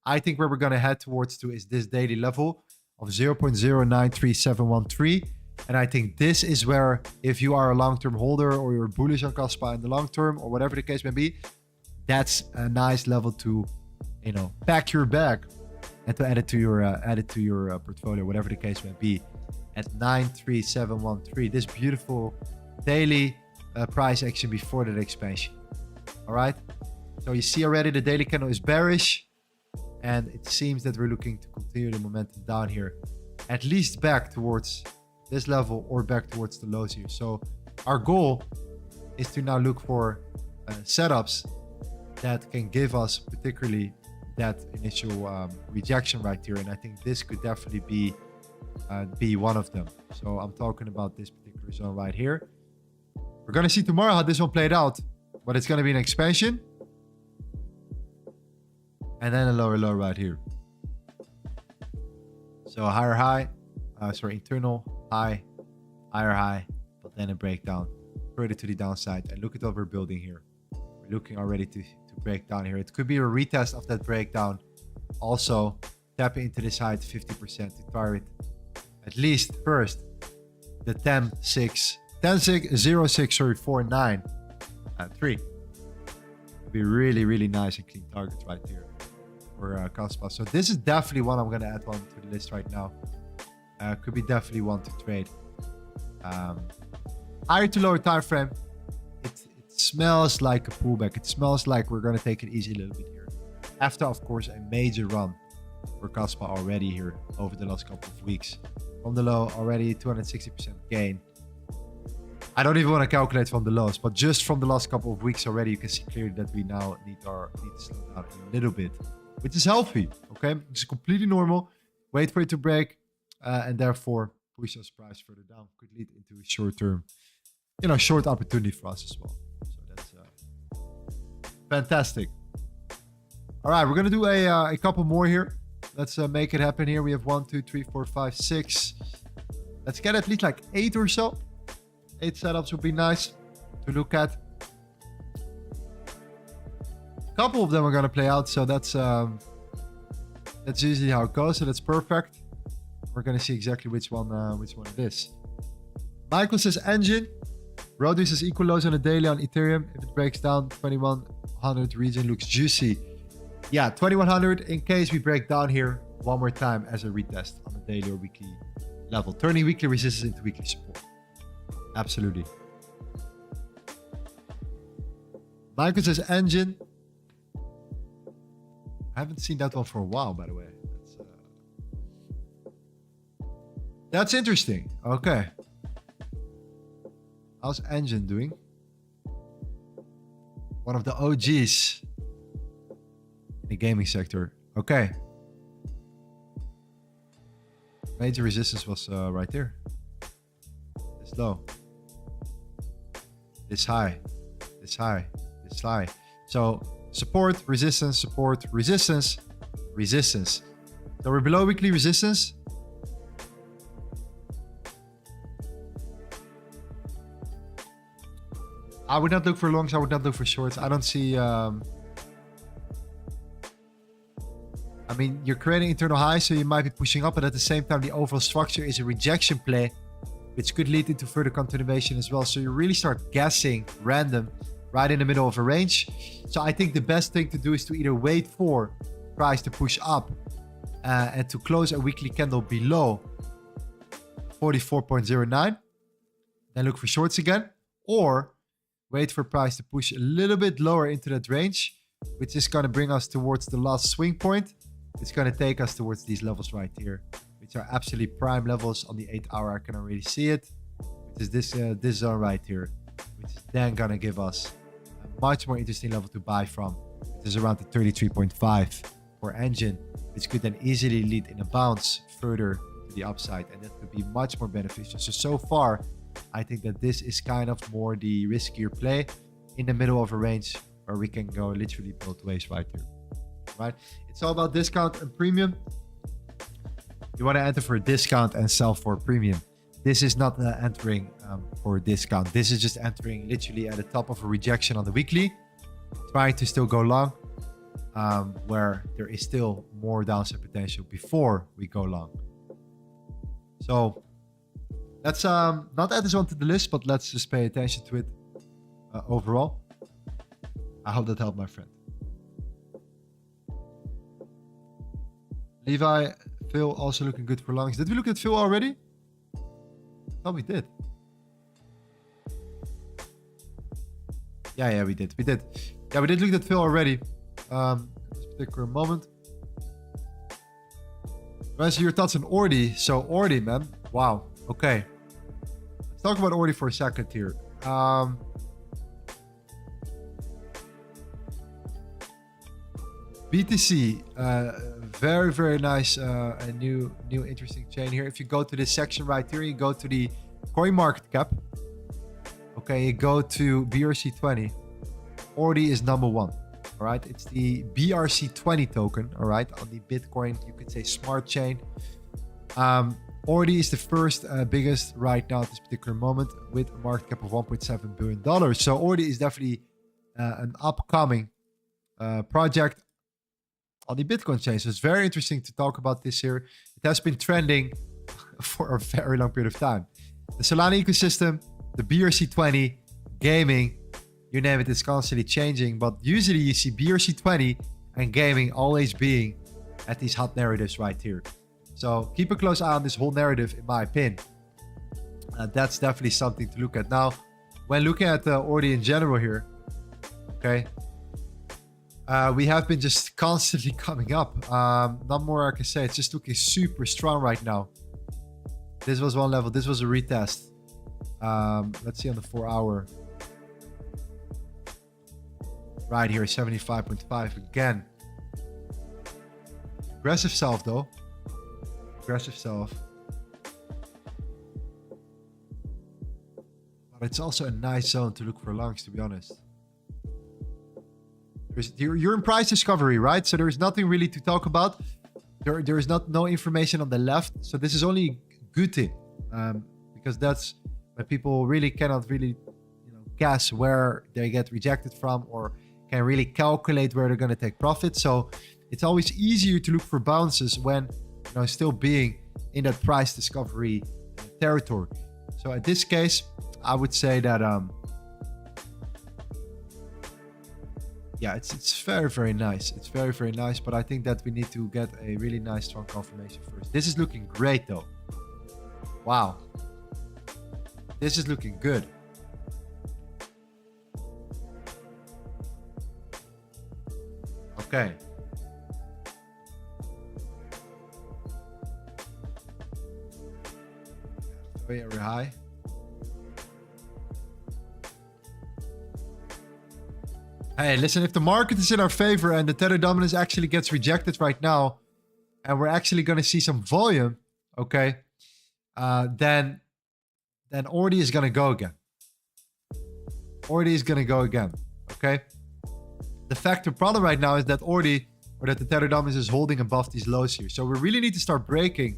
I think where we're going to head towards to is this daily level of 0.093713, and I think this is where, if you are a long-term holder or you're bullish on Kaspa in the long term or whatever the case may be, that's a nice level to pack your bag and to add it to your portfolio, whatever the case may be, at 93713. This beautiful daily price action before that expansion. All right, so you see already the daily candle is bearish, and it seems that we're looking to continue the momentum down here, at least back towards this level or back towards the lows here. So our goal is to now look for setups that can give us particularly that initial rejection right here, and I think this could definitely be one of them. So I'm talking about this particular zone right here. We're going to see tomorrow how this one played out, but it's going to be an expansion and then a lower low right here. So a higher high, internal high, higher high, but then a breakdown further to the downside. And look at what we're building here. We're looking already to break down here. It could be a retest of that breakdown. Also tapping into this high at 50% to target at least first the 10.0649.3. Would be really, really nice and clean targets right here for Kaspa. So this is definitely one I'm going to add one to the list right now. Could be definitely one to trade. Higher to lower time frame. It smells like a pullback. It smells like we're going to take it easy a little bit here. After, of course, a major run for Kaspa already here over the last couple of weeks. From the low, already 260% gain. I don't even want to calculate from the lows, but just from the last couple of weeks already, you can see clearly that we now need to slow down a little bit, which is healthy. Okay, it's completely normal. Wait for it to break, and therefore push us price further down. Could lead into a short-term, short opportunity for us as well. So that's fantastic. All right, we're gonna do a couple more here. Let's make it happen here. We have 1, 2, 3, 4, 5, 6. Let's get at least like 8 or so. 8 setups would be nice to look at. A couple of them are gonna play out, so that's usually how it goes. So that's perfect. We're gonna see exactly which one it is. Michael says engine. Rodri says equal lows on a daily on Ethereum. If it breaks down, 2100 region looks juicy. Yeah, 2100 in case we break down here one more time as a retest on a daily or weekly level, turning weekly resistance into weekly support. Absolutely. Michael says engine. I haven't seen that one for a while, by the way. That's interesting. Okay. How's engine doing? One of the OGs in the gaming sector. Okay. Major resistance was right there. This low. This high. This high. This high. So support, resistance, support, resistance, resistance. So we're below weekly resistance. I would not look for longs. I would not look for shorts. I don't see... I mean, you're creating internal highs, so you might be pushing up, but at the same time, the overall structure is a rejection play. which could lead into further continuation as well. So you really start guessing random right in the middle of a range. So I think the best thing to do is to either wait for price to push up and to close a weekly candle below 44.09, then look for shorts again, or wait for price to push a little bit lower into that range, which is going to bring us towards the last swing point. It's going to take us towards these levels right here, which are absolutely prime levels on the 8 hour. I can already see it, which is this zone right here, which is then going to give us a much more interesting level to buy from, which is around the 33.5 for engine, which could then easily lead in a bounce further to the upside, and that could be much more beneficial. So far, I think that this is kind of more the riskier play in the middle of a range where we can go literally both ways right here. Right? It's all about discount and premium. You want to enter for a discount and sell for a premium. This is not entering for a discount. This is just entering literally at the top of a rejection on the weekly, trying to still go long, where there is still more downside potential before we go long. So let's not add this one to the list, but let's just pay attention to it overall. I hope that helped, my friend. Levi, Phil also looking good for longs. Did we look at Phil already? I thought we did. Yeah, we did. Yeah, we did look at Phil already. At this particular moment. Rest your thoughts on ORDI. So ORDI, man. Wow. Okay. Let's talk about ORDI for a second here. BTC, very, very nice, a new interesting chain here. If you go to this section right here, you go to the coin market cap. Okay, you go to BRC20. ORDI is number one. All right, it's the BRC20 token. All right, on the Bitcoin, you could say smart chain. ORDI is the first biggest right now at this particular moment with a market cap of $1.7 billion. So ORDI is definitely an upcoming project on the Bitcoin chain. So it's very interesting to talk about this here. It has been trending for a very long period of time. The Solana ecosystem, the BRC20, gaming, you name it, it's constantly changing. But usually you see BRC20 and gaming always being at these hot narratives right here. So keep a close eye on this whole narrative, in my opinion. That's definitely something to look at. Now, when looking at ORDI in general here, okay, we have been just constantly coming up. Not more I can say. It's just looking super strong right now. This was one level. This was a retest. Let's see on the 4 hour. Right here, 75.5 again. Aggressive self though. Aggressive self. But it's also a nice zone to look for longs, to be honest. You're in price discovery, right? So there's nothing really to talk about. There is no information on the left. So this is only a good thing, because that's when people really cannot really, guess where they get rejected from, or can really calculate where they're going to take profit. So it's always easier to look for bounces when still being in that price discovery territory. So at this case, I would say that yeah, it's very, very nice. It's very, very nice. But I think that we need to get a really nice, strong confirmation first. This is looking great, though. Wow. This is looking good. Okay. Very high. Hey, listen, if the market is in our favor and the tether dominance actually gets rejected right now, and we're actually going to see some volume, okay, then ORDI is going to go again. ORDI is going to go again, okay? The problem right now is that ORDI, or that the tether dominance is holding above these lows here. So we really need to start breaking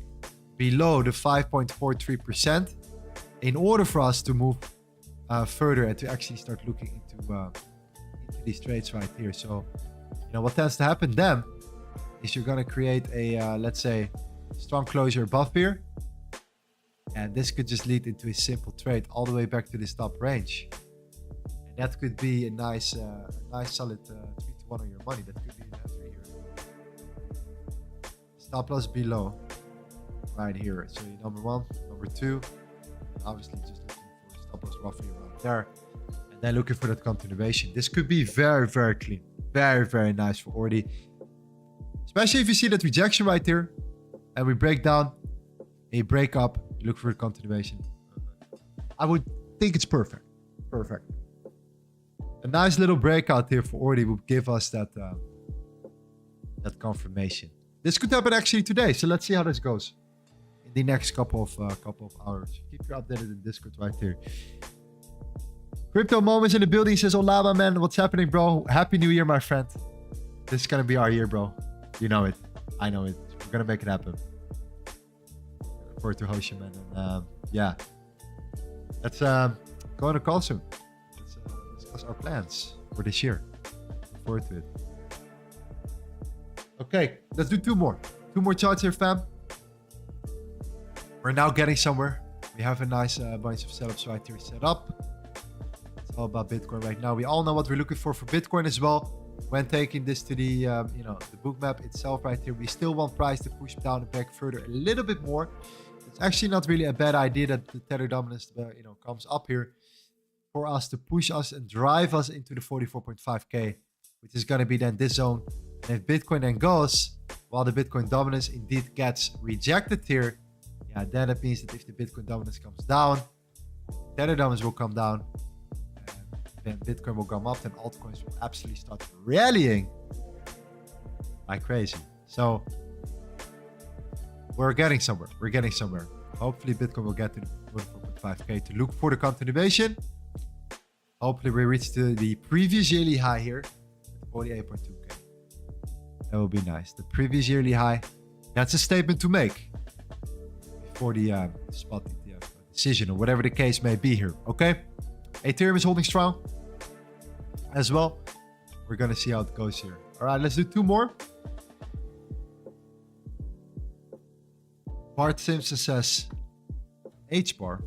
below the 5.43% in order for us to move further and to actually start looking into these trades right here. So, what tends to happen then is you're going to create a, let's say, strong closure above here. And this could just lead into a simple trade all the way back to this top range. And that could be a nice solid 3-1 on your money. That could be an entry here. Stop loss below, right here. So number 1, number 2, obviously just looking for stop loss roughly around there. And then looking for that continuation. This could be very, very clean. Very, very nice for ORDI. Especially if you see that rejection right here. And we break down, a break up, you look for a continuation. I would think it's perfect. Perfect. A nice little breakout here for ORDI will give us that that confirmation. This could happen actually today. So let's see how this goes in the next couple of hours. Keep you updated in Discord right here. Crypto Moments in the building says, Olaba, man, what's happening, bro? Happy New Year, my friend. This is going to be our year, bro. You know it. I know it. We're going to make it happen. Look forward to host you, man. And yeah. Let's go on a call soon. Let's discuss our plans for this year. Look forward to it. Okay, let's do 2 more. 2 more charts here, fam. We're now getting somewhere. We have a nice bunch of setups right here set up. All about Bitcoin right now. We all know what we're looking for Bitcoin as well. When taking this to the the book map itself right here, we still want price to push down and back further a little bit more. It's actually not really a bad idea that the tether dominance comes up here for us to push us and drive us into the 44.5k, which is going to be then this zone. And if Bitcoin then goes, while the Bitcoin dominance indeed gets rejected here, yeah, then it means that if the Bitcoin dominance comes down, tether dominance will come down. Then Bitcoin will come up, then altcoins will absolutely start rallying like crazy. So we're getting somewhere. We're getting somewhere. Hopefully Bitcoin will get to the 44.5k to look for the continuation. Hopefully we reach to the previous yearly high here, 48.2k. That would be nice. The previous yearly high. That's a statement to make before the spot ETF decision or whatever the case may be here. Okay. Ethereum is holding strong as well. We're going to see how it goes here. All right, let's do 2 more. Bart Simpson says HBAR.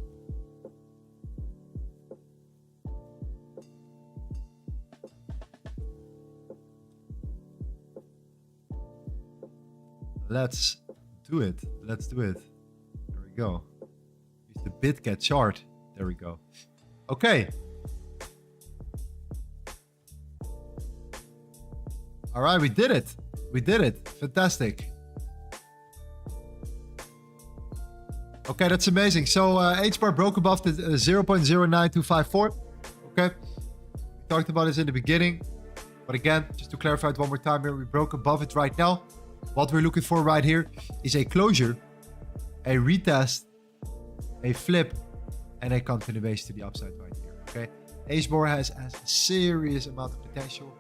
Let's do it. Let's do it. There we go. Use the Bitget chart. There we go. Okay. All right, we did it. We did it. Fantastic. Okay, that's amazing. So HBAR broke above the 0.09254. Okay. We talked about this in the beginning. But again, just to clarify it one more time here, we broke above it right now. What we're looking for right here is a closure, a retest, a flip, and a continuation to the upside right here. Okay. HBAR has a serious amount of potential.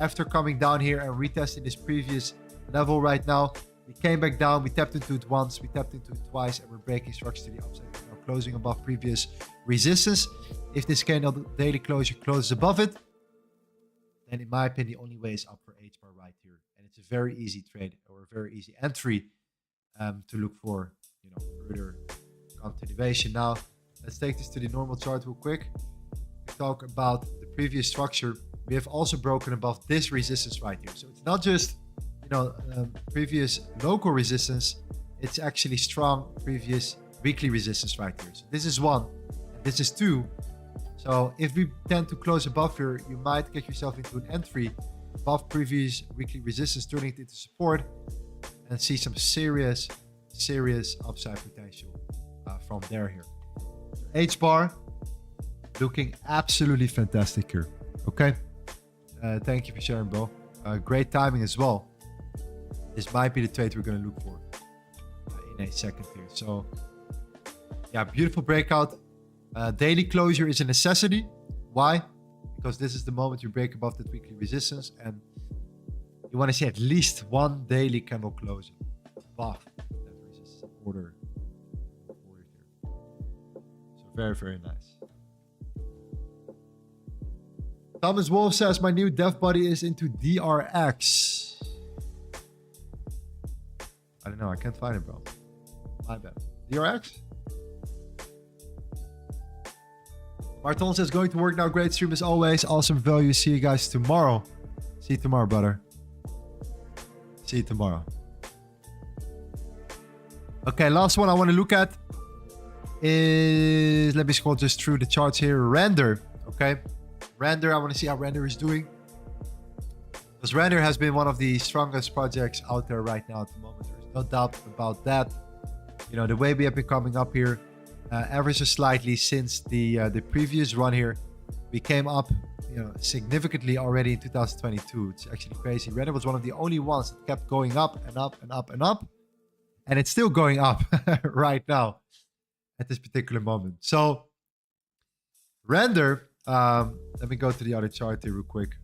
After coming down here and retesting this previous level right now, we came back down, we tapped into it once, we tapped into it twice, and we're breaking structure to the upside. We're now closing above previous resistance. If this candle daily closure closes above it, then in my opinion, the only way is up for HBAR right here. And it's a very easy trade or a very easy entry to look for, further continuation. Now, let's take this to the normal chart real quick. We talk about the previous structure. We have also broken above this resistance right here. So it's not just, previous local resistance. It's actually strong previous weekly resistance right here. So this is 1, and this is 2. So if we tend to close above here, you might get yourself into an entry above previous weekly resistance, turning it into support, and see some serious upside potential from there here. HBAR looking absolutely fantastic here. Okay. Thank you for sharing, bro. Great timing as well. This might be the trade we're going to look for in a second here. So yeah, beautiful breakout. Daily closure is a necessity. Why? Because this is the moment you break above that weekly resistance, and you want to see at least 1 daily candle close above that resistance order here. So very nice. Thomas Wolf says, my new dev buddy is into DRX. I don't know. I can't find it, bro. My bad. DRX? Marton says, going to work now. Great stream as always. Awesome value. See you guys tomorrow. See you tomorrow, brother. See you tomorrow. Okay, last one I want to look at is, let me scroll just through the charts here. Render. Okay. Render, I want to see how Render is doing. Because Render has been one of the strongest projects out there right now at the moment. There's no doubt about that. You know, the way we have been coming up here ever so slightly since the previous run here, we came up, you know, significantly already in 2022. It's actually crazy. Render was one of the only ones that kept going up and up and up and up. And it's still going up right now at this particular moment. So Render, let me go to the other chart here real quick.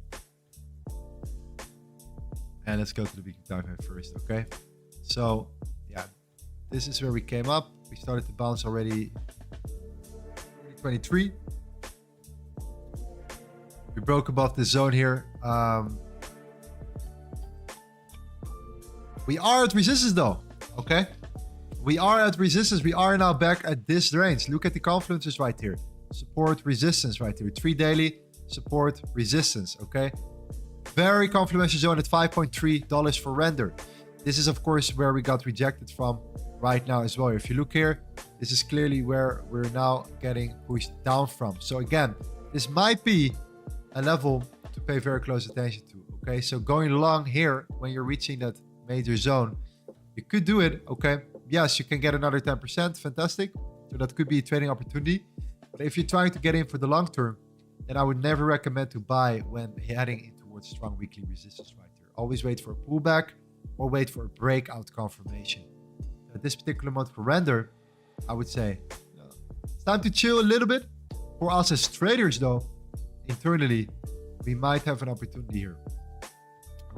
And let's go to the weekly time frame first, okay? So yeah, this is where we came up. We started to bounce already 2023. We broke above the zone here. We are at resistance though. Okay, we are at resistance. We are now back at this range. Look at the confluences right here. Support, resistance right here. 3 daily, support, resistance. Okay, very confluential zone at $5.3 for Render. This is of course where we got rejected from right now as well. If you look here, this is clearly where we're now getting pushed down from. So again, this might be a level to pay very close attention to. Okay, so going long here when you're reaching that major zone, you could do it, okay? Yes, you can get another 10%, fantastic. So that could be a trading opportunity. But if you're trying to get in for the long term, then I would never recommend to buy when heading in towards strong weekly resistance right here. Always wait for a pullback or wait for a breakout confirmation. At this particular month for Render, I would say it's time to chill a little bit. For us as traders though, internally, we might have an opportunity here,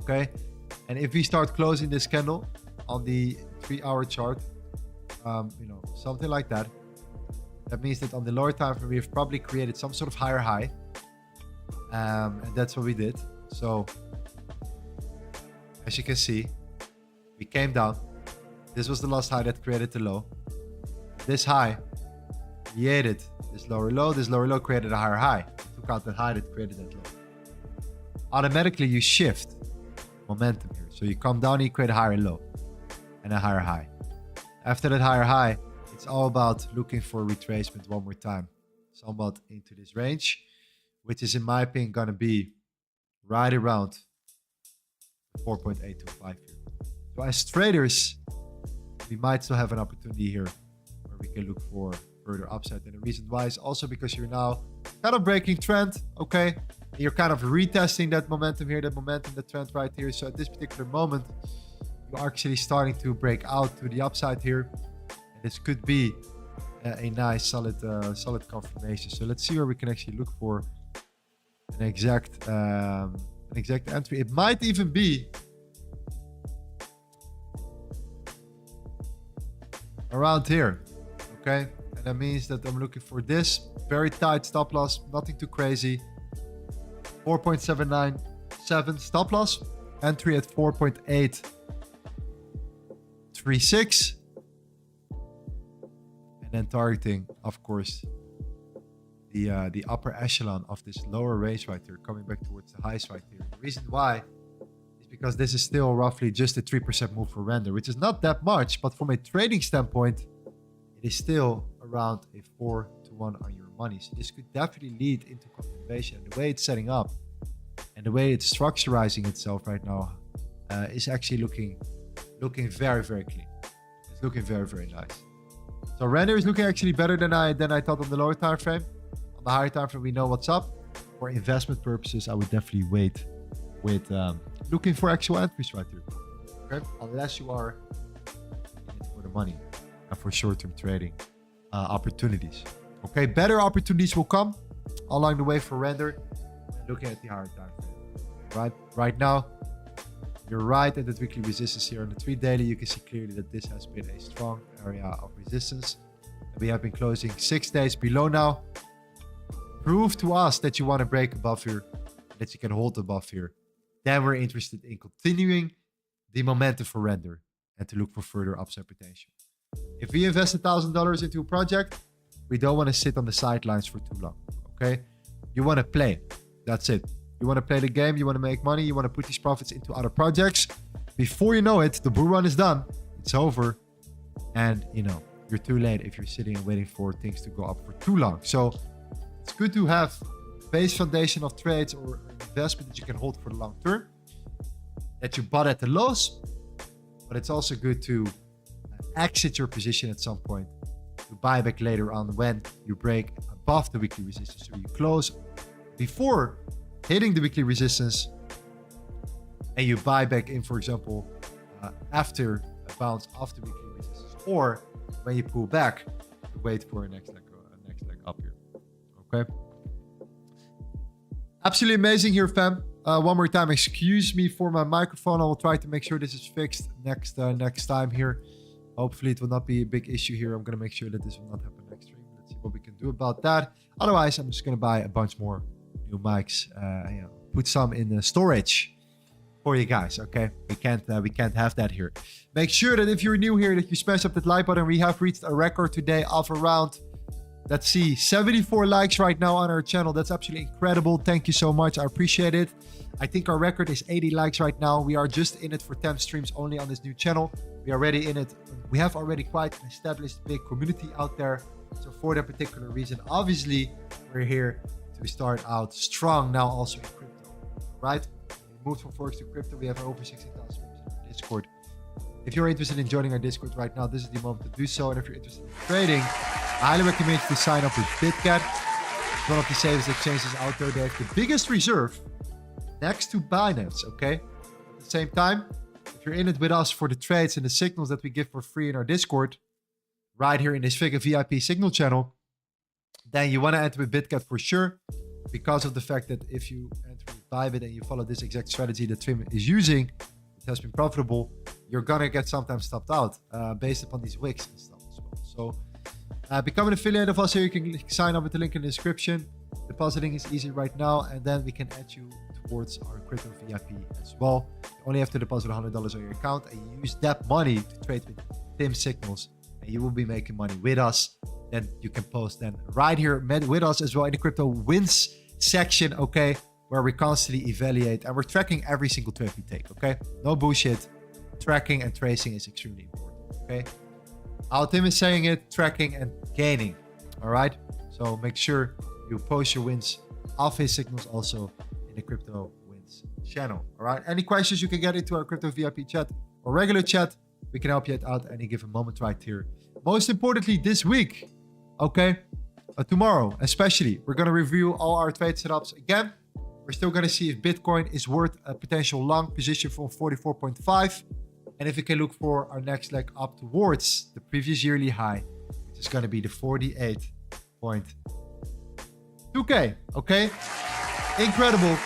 okay? And if we start closing this candle on the 3-hour chart, you know, something like that, that means that on the lower time frame, we have probably created some sort of higher high. And that's what we did. So as you can see, we came down. This was the last high that created the low. This high created this lower low. This lower low created a higher high. Took out that high that created that low. Automatically, you shift momentum here. So you come down, you create a higher low and a higher high. After that higher high, it's all about looking for retracement one more time, somewhat into this range, which is in my opinion going to be right around 4.825 here. So as traders, we might still have an opportunity here where we can look for further upside. And the reason why is also because you're now kind of breaking trend, okay? You're kind of retesting that momentum here, that trend right here. So at this particular moment, you're actually starting to break out to the upside here. And this could be a nice, solid confirmation. So let's see where we can actually look for an exact entry. It might even be around here, okay? And that means that I'm looking for this very tight stop loss, nothing too crazy. 4.797 stop loss, entry at 4.836, and then targeting, of course, the upper echelon of this lower range right here, coming back towards the highs right here. The reason why is because this is still roughly just a 3% move for Render, which is not that much, but from a trading standpoint, it is still around a 4-to-1 on your money. So this could definitely lead into continuation. The way it's setting up and the way it's structurizing itself right now is actually looking very, very clean. It's looking very, very nice. So Render is looking actually better than I thought on the lower time frame. On the higher time frame, we know what's up. For investment purposes, I would definitely wait with looking for actual entries right here. Okay, unless you are in it for the money and for short-term trading opportunities. Okay, better opportunities will come along the way for Render. Looking at the higher time frame, right now, you're right at the weekly resistance here on the 3 daily. You can see clearly that this has been a strong area of resistance. And we have been closing 6 days below now. Prove to us that you want to break above here, that you can hold above here. Then we're interested in continuing the momentum for Render and to look for further upside potential. If we invest $1,000 into a project, we don't want to sit on the sidelines for too long. okay? You want to play. That's it. You want to play the game. You want to make money. You want to put these profits into other projects. Before you know it, the bull run is done. It's over. And, you know, you're too late if you're sitting and waiting for things to go up for too long. So it's good to have a base foundation of trades or investment that you can hold for the long term, that you bought at the lows. But it's also good to exit your position at some point, to buy back later on when you break above the weekly resistance. So you close before hitting the weekly resistance and you buy back in, for example, after a bounce off the weekly resistance, or when you pull back, wait for a next leg up here. Okay. Absolutely amazing here, fam. One more time, excuse me for my microphone. I will try to make sure this is fixed next time here. Hopefully it will not be a big issue here. I'm going to make sure that this will not happen next stream. Let's see what we can do about that. Otherwise, I'm just going to buy a bunch more new mics. You know, put some in the storage for you guys. Okay, we can't have that here. Make sure that if you're new here, that you smash up that like button. We have reached a record today of around, let's see, 74 likes right now on our channel. That's absolutely incredible. Thank you so much. I appreciate it. I think our record is 80 likes right now. We are just in it for 10 streams only on this new channel. We are already in it. We have already quite an established big community out there. So for that particular reason, obviously, we're here to start out strong now also in crypto, right? We moved from Forex to crypto. We have over 16,000 members in our Discord. If you're interested in joining our Discord right now, this is the moment to do so. And if you're interested in trading, I highly recommend you to sign up with Bitget. It's one of the safest exchanges out there. They have the biggest reserve next to Binance, okay? At the same time, if you're in it with us for the trades and the signals that we give for free in our Discord, right here in this VIP signal channel, then you want to enter with Bitget for sure, because of the fact that if you enter with Bybit and you follow this exact strategy that Trim is using, it has been profitable, you're gonna get sometimes stopped out based upon these wicks and stuff as well. So become an affiliate of us here. You can sign up with the link in the description. Depositing is easy right now, and then we can add you towards our crypto VIP as well. You only have to deposit $100 on your account, and you use that money to trade with Tim signals, and you will be making money with us. Then you can post then right here with us as well in the crypto wins section, okay, where we constantly evaluate and we're tracking every single trade we take, okay? No bullshit. Tracking and tracing is extremely important, okay? How Tim is saying it, tracking and gaining, all right? So make sure you post your wins off his signals also in the crypto wins channel, all right? Any questions, you can get into our crypto VIP chat or regular chat. We can help you out any given moment right here. Most importantly, this week, okay, tomorrow especially, we're going to review all our trade setups again. We're still going to see if Bitcoin is worth a potential long position from 44.5, and if we can look for our next leg up towards the previous yearly high, which is going to be the 48.2K, okay? Incredible.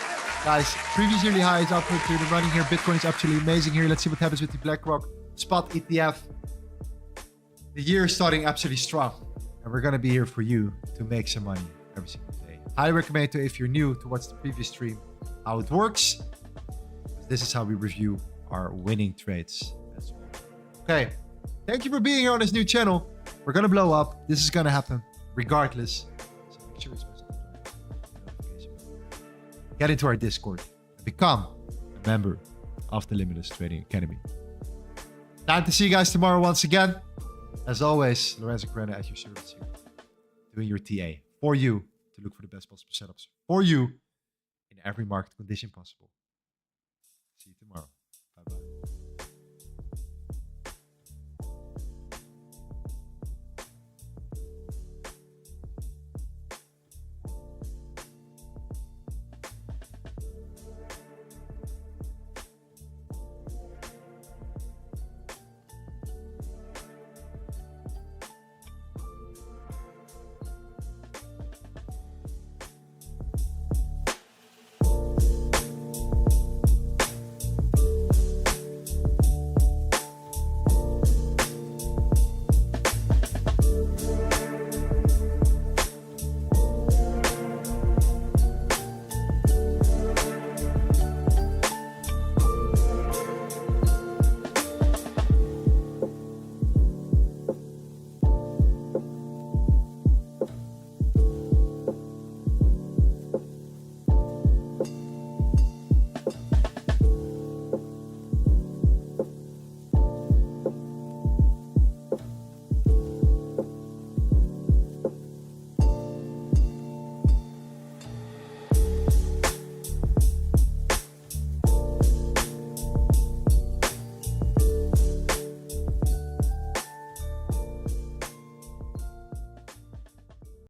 Guys, previous yearly high is up to the running here. Bitcoin is absolutely amazing here. Let's see what happens with the BlackRock spot ETF. The year is starting absolutely strong, and we're going to be here for you to make some money every single day. I recommend to, if you're new to watch the previous stream, how it works. This is how we review our winning trades as well. Okay, thank you for being here on this new channel. We're going to blow up. This is going to happen regardless. So make sure it's get into our Discord and become a member of the Limitless Trading Academy. Time to see you guys tomorrow once again. As always, Lorenzo Carrera at your service here, doing your TA for you to look for the best possible setups for you in every market condition possible. See you tomorrow.